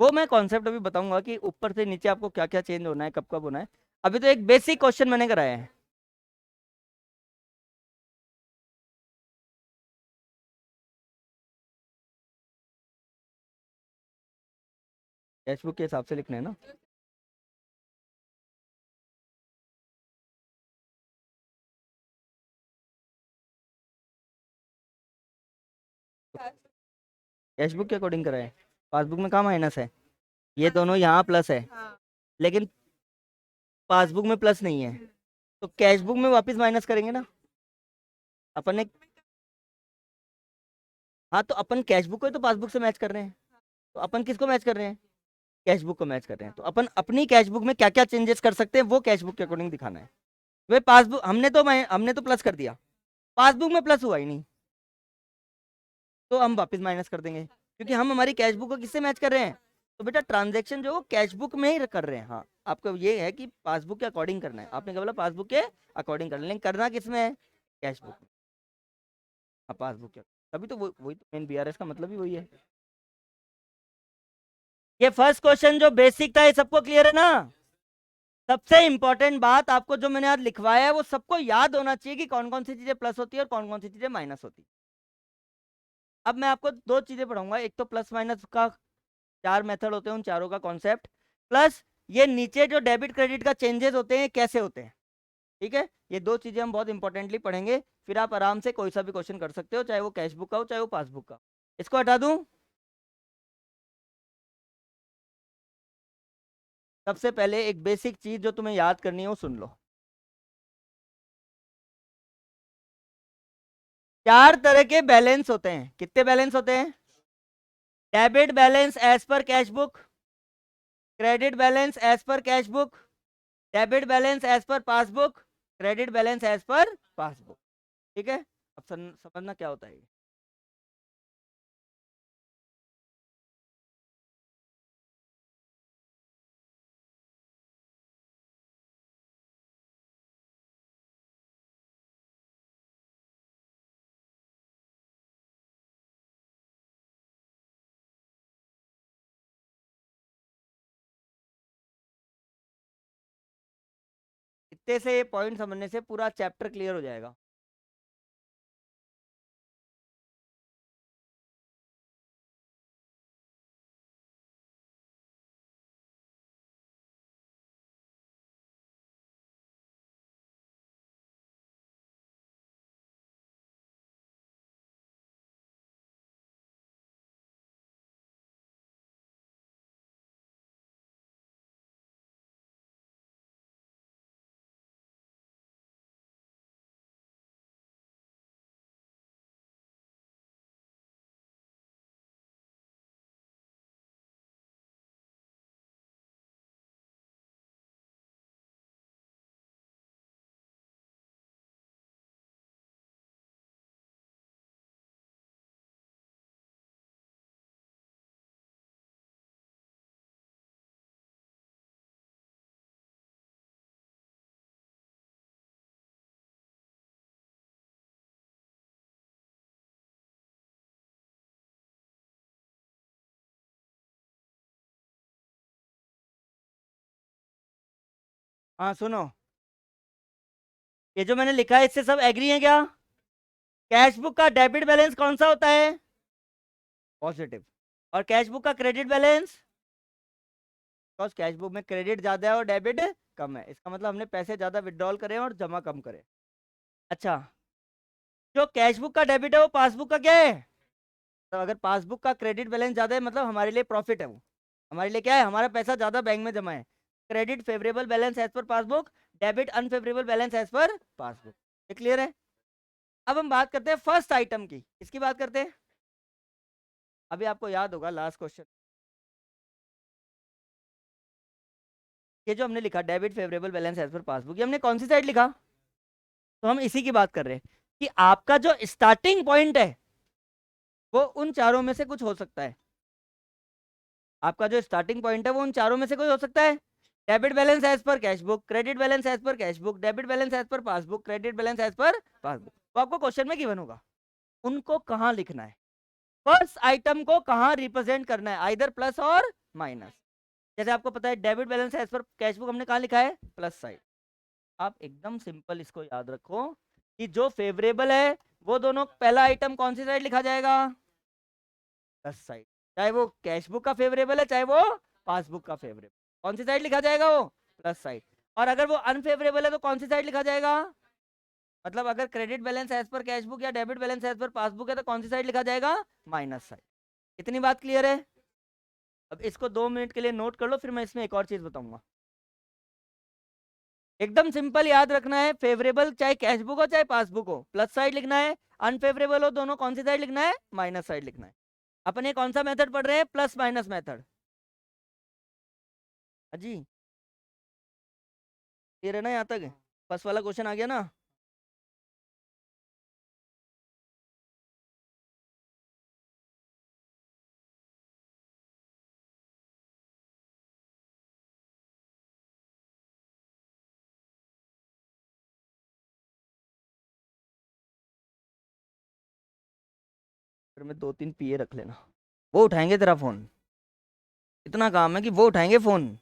वो मैं कॉन्सेप्ट अभी बताऊंगा कि ऊपर से नीचे आपको क्या क्या चेंज होना है, कब कब होना है। अभी तो एक बेसिक क्वेश्चन मैंने कराया है। कैश बुक के हिसाब से लिखना है ना। कैश बुक के अकॉर्डिंग कराया है। पासबुक में कहाँ माइनस है, ये दोनों यहाँ प्लस है, लेकिन पासबुक में प्लस नहीं है। तो कैश बुक में वापस माइनस करेंगे ना अपन ने। हाँ, तो अपन कैश बुक को ही तो पासबुक से मैच कर रहे हैं। तो अपन किसको मैच कर रहे हैं, कैश बुक को मैच कर रहे हैं। तो अपन अपनी कैश बुक में क्या क्या चेंजेस कर सकते हैं वो कैश बुक के अकॉर्डिंग दिखाना है। वे पासबुक हमने तो प्लस कर दिया, पासबुक में प्लस हुआ ही नहीं, तो हम वापस माइनस कर देंगे, क्योंकि हम हमारी कैश बुक को किससे मैच कर रहे हैं। तो बेटा ट्रांजैक्शन जो कैश बुक में ही कर रहे हैं। हाँ, आपको ये है कि पासबुक के अकॉर्डिंग करना है, आपने क्या बोला, पासबुक के अकॉर्डिंग करना है, लेकिन करना किस में है, कैश बुक में। हाँ, पासबुक के, तभी तो वही तो मेन BRS का मतलब ही वही है। ये फर्स्ट क्वेश्चन जो बेसिक था, ये सबको क्लियर है ना। सबसे इंपॉर्टेंट बात आपको जो मैंने आज लिखवाया है वो सबको याद होना चाहिए कि कौन कौन सी चीजें प्लस होती है और कौन कौन सी चीजें माइनस होती है। अब मैं आपको दो चीजें पढ़ाऊंगा, एक तो प्लस माइनस का 4 मेथड होते हैं, उन चारों का कॉन्सेप्ट, प्लस ये नीचे जो डेबिट क्रेडिट का चेंजेस होते हैं कैसे होते हैं। ठीक है, ये दो चीजें हम बहुत इंपॉर्टेंटली पढ़ेंगे, फिर आप आराम से कोई सा भी क्वेश्चन कर सकते हो, चाहे वो कैश बुक का हो चाहे वो पासबुक का। इसको हटा दूं। सबसे पहले एक बेसिक चीज जो तुम्हें याद करनी है वो सुन लो। 4 तरह के बैलेंस होते हैं। कितने बैलेंस होते हैं, debit balance as per cash book, credit balance as per cash book, debit balance as per passbook, credit balance as per passbook. ठीक है, अब समझना क्या होता है ये। इतने से ये पॉइंट समझने से पूरा चैप्टर क्लियर हो जाएगा। हाँ सुनो, ये जो मैंने लिखा है इससे सब एग्री है क्या? कैश बुक का डेबिट बैलेंस कौन सा होता है? पॉजिटिव। और कैश बुक का credit balance, because cash book में क्रेडिट ज्यादा है और डेबिट कम है, इसका मतलब हमने पैसे ज्यादा विड्रॉल करे और जमा कम करे। अच्छा, जो कैश बुक का डेबिट है वो पासबुक का क्या है? तो अगर पासबुक का क्रेडिट बैलेंस ज्यादा है मतलब हमारे लिए प्रॉफिट है वो, हमारे लिए क्या है, हमारा पैसा ज्यादा बैंक में जमा है। Credit favourable balance as per passbook, debit unfavourable balance as per passbook. ये क्लियर है? अब हम बात करते हैं फर्स्ट आइटम की, इसकी बात करते हैं। अभी आपको याद होगा लास्ट क्वेश्चन, ये जो हमने लिखा debit favourable balance as per passbook, ये हमने कौन सी साइड लिखा? तो हम इसी की बात कर रहे हैं कि आपका जो स्टार्टिंग पॉइंट है वो उन चारों में से कुछ हो सकता है। आपका जो स्टार्टिंग पॉइंट है वो उन चारों में से कोई हो सकता है। Debit balance as per cash book, credit balance as per cash book, debit balance as per passbook, credit balance as per passbook. तो आपको क्वेश्चन में गिवन होगा उनको कहाँ लिखना है, फर्स्ट आइटम को कहाँ रिप्रेजेंट करना है, आइदर प्लस और माइनस। जैसे आपको पता है debit balance as per cash book हमने कहाँ लिखा है, प्लस साइड। आप एकदम सिंपल इसको याद रखो कि जो फेवरेबल है वो दोनों पहला आइटम कौन सी साइड लिखा जाएगा, प्लस साइड। चाहे वो कैश बुक का फेवरेबल है चाहे वो पासबुक का फेवरेबल, कौन सी साइड लिखा जाएगा वो, प्लस साइड। और अगर वो अनफेवरेबल है तो कौन सी साइड लिखा जाएगा, मतलब अगर credit balance as per cash book या debit balance as per passbook है तो कौन सी साइड लिखा जाएगा, माइनस साइड। इतनी बात क्लियर है? अब इसको 2 मिनट के लिए नोट कर लो, फिर मैं इसमें एक और चीज बताऊंगा। एकदम सिंपल याद रखना है, फेवरेबल चाहे कैश बुक हो चाहे पासबुक हो प्लस साइड लिखना है, अनफेवरेबल हो दोनों कौन सी साइड लिखना है, माइनस साइड लिखना है। अपन ये कौन सा मेथड पढ़ रहे हैं, प्लस माइनस मेथड। जी ये रहना यहाँ तक, फर्स्ट वाला क्वेश्चन आ गया ना? फिर मैं 2-3 पीए रख लेना, वो उठाएंगे तेरा फोन, इतना काम है कि वो उठाएंगे फोन।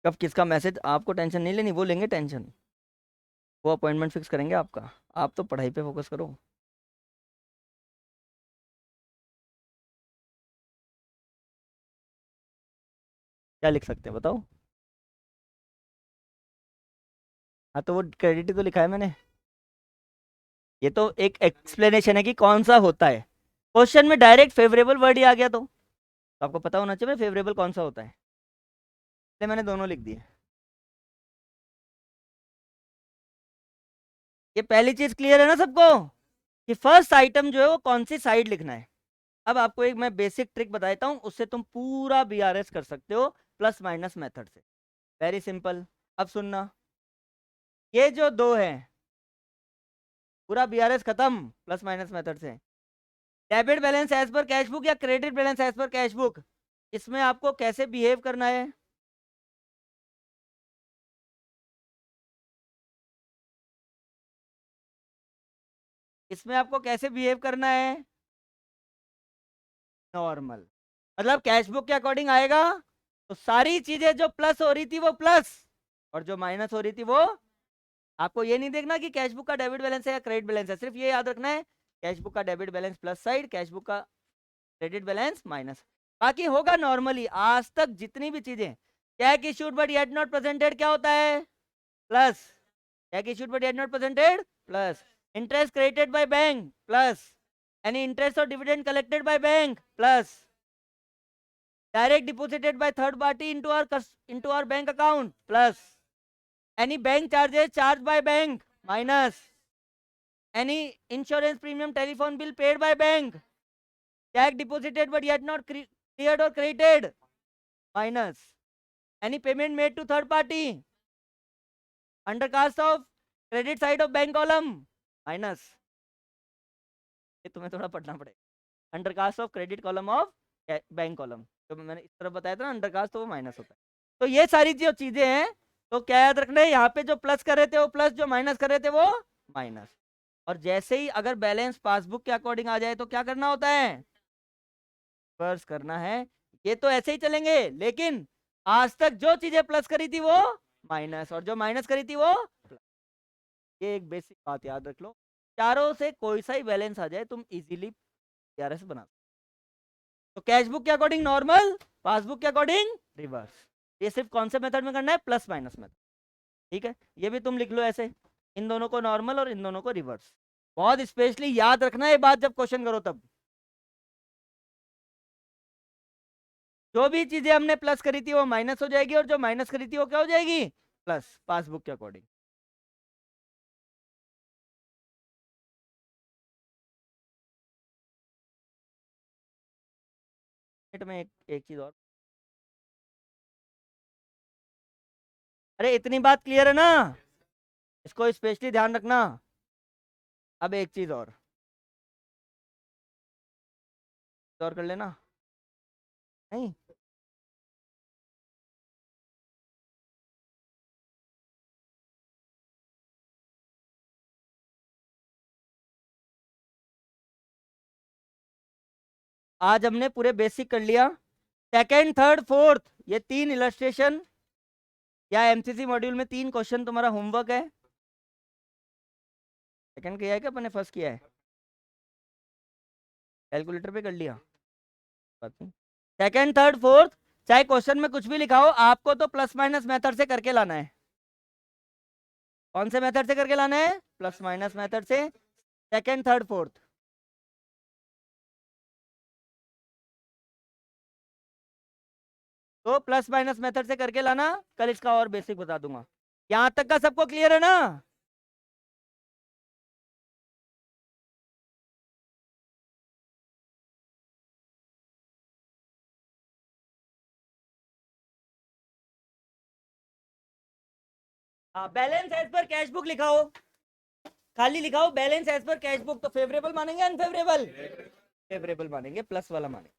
कब किसका मैसेज, आपको टेंशन नहीं लेनी, वो लेंगे टेंशन। वो अपॉइंटमेंट फिक्स करेंगे आपका, आप तो पढ़ाई पे फोकस करो। क्या लिख सकते हैं बताओ? हाँ तो वो क्रेडिट ही तो लिखा है मैंने, ये तो एक एक्सप्लेनेशन है कि कौन सा होता है। क्वेश्चन में डायरेक्ट फेवरेबल वर्ड ही आ गया तो आपको पता होना चाहिए फेवरेबल कौन सा होता है, इसलिए मैंने दोनों लिख दिए। ये पहली चीज क्लियर है ना सबको कि फर्स्ट आइटम जो है वो कौन सी साइड लिखना है। अब आपको एक मैं बेसिक ट्रिक बता देता हूँ, उससे तुम पूरा बीआरएस कर सकते हो प्लस माइनस मेथड से, वेरी सिंपल। अब सुनना, ये जो दो है पूरा बीआरएस खत्म प्लस माइनस मेथड से। Debit balance as per cash book या credit balance as per cash book, इसमें आपको कैसे बिहेव करना है, इसमें आपको कैसे बिहेव करना है, नॉर्मल। मतलब कैश बुक के अकॉर्डिंग आएगा तो सारी चीजें जो प्लस हो रही थी वो प्लस, और जो माइनस हो रही थी वो, आपको ये नहीं देखना कि कैश बुक का डेबिट बैलेंस है या क्रेडिट बैलेंस है, सिर्फ ये याद रखना है कैश बुक का debit balance plus side, cash book का क्रेडिट बैलेंस माइनस। बाकी होगा नॉर्मली, आज तक जितनी भी चीजें, cheque issued but yet not presented क्या होता है, plus. Cheque issued but yet not presented, plus. Interest credited by bank, plus. Any interest और dividend collected by bank, plus. Direct deposited by third party into our bank account, plus. Any bank charges charged by bank, minus. Any insurance premium, telephone bill paid by bank, check deposited but yet not cleared or credited, minus. Any payment made to third party under cast of credit side of bank column, minus. ये तुम्हें थोड़ा पढ़ना पड़ेगा, under cast of credit column of bank column, जो मैंने इस तरह बताया था ना अंडर कास्ट, तो वो माइनस होता है। तो ये सारी जो चीजें हैं तो क्या याद रखना है, यहाँ पे जो प्लस कर रहे थे वो प्लस, जो माइनस कर रहे थे वो माइनस। और जैसे ही अगर बैलेंस पासबुक के अकॉर्डिंग आ जाए तो क्या करना होता है, रिवर्स करना है। ये तो ऐसे ही चलेंगे, लेकिन आज तक जो चीजें प्लस करी थी वो माइनस, और जो माइनस करी थी वो प्लस। ये एक बेसिक बात याद रख लो, चारों से कोई सा ही बैलेंस आ जाए तुम इजीली पीआरएस बना सकते। तो कैश बुक के अकॉर्डिंग नॉर्मल, पासबुक के अकॉर्डिंग रिवर्स। ये सिर्फ कौन से मेथड में करना है, प्लस माइनस मेथड। ठीक है, ये भी तुम लिख लो ऐसे, इन दोनों को नॉर्मल और इन दोनों को रिवर्स। बहुत स्पेशली याद रखना ये बात जब क्वेश्चन करो तब। जो भी चीजें हमने प्लस करी थी वो माइनस हो जाएगी, और जो माइनस करी थी वो क्या हो जाएगी, प्लस, पासबुक के अकॉर्डिंग। में एक चीज और, अरे इतनी बात क्लियर है ना, इसको स्पेशली ध्यान रखना। अब एक चीज और कर लेना, नहीं आज हमने पूरे बेसिक कर लिया। सेकंड, थर्ड, फोर्थ, ये 3 इलस्ट्रेशन या एमसीसी मॉड्यूल में 3 क्वेश्चन तुम्हारा होमवर्क है। सेकंड किया है क्या अपने, फर्स्ट किया है, कैलकुलेटर पे कर लिया, बात नहीं। सेकंड, थर्ड, फोर्थ, चाहे क्वेश्चन में कुछ भी लिखा हो, आपको तो प्लस माइनस मेथड से करके लाना है। कौन से मेथड से करके लाना है, प्लस माइनस मेथड से, सेकंड, थर्ड, फोर्थ। तो प्लस माइनस मेथड से करके लाना, कल इसका और बेसिक बता दूंगा। यहां तक का सबको क्लियर है ना। हाँ, balance as per cash book लिखाओ, खाली लिखाओ balance as per cash book. तो फेवरेबल मानेंगे अनफेवरेबल, फेवरेबल मानेंगे, प्लस वाला मानेंगे।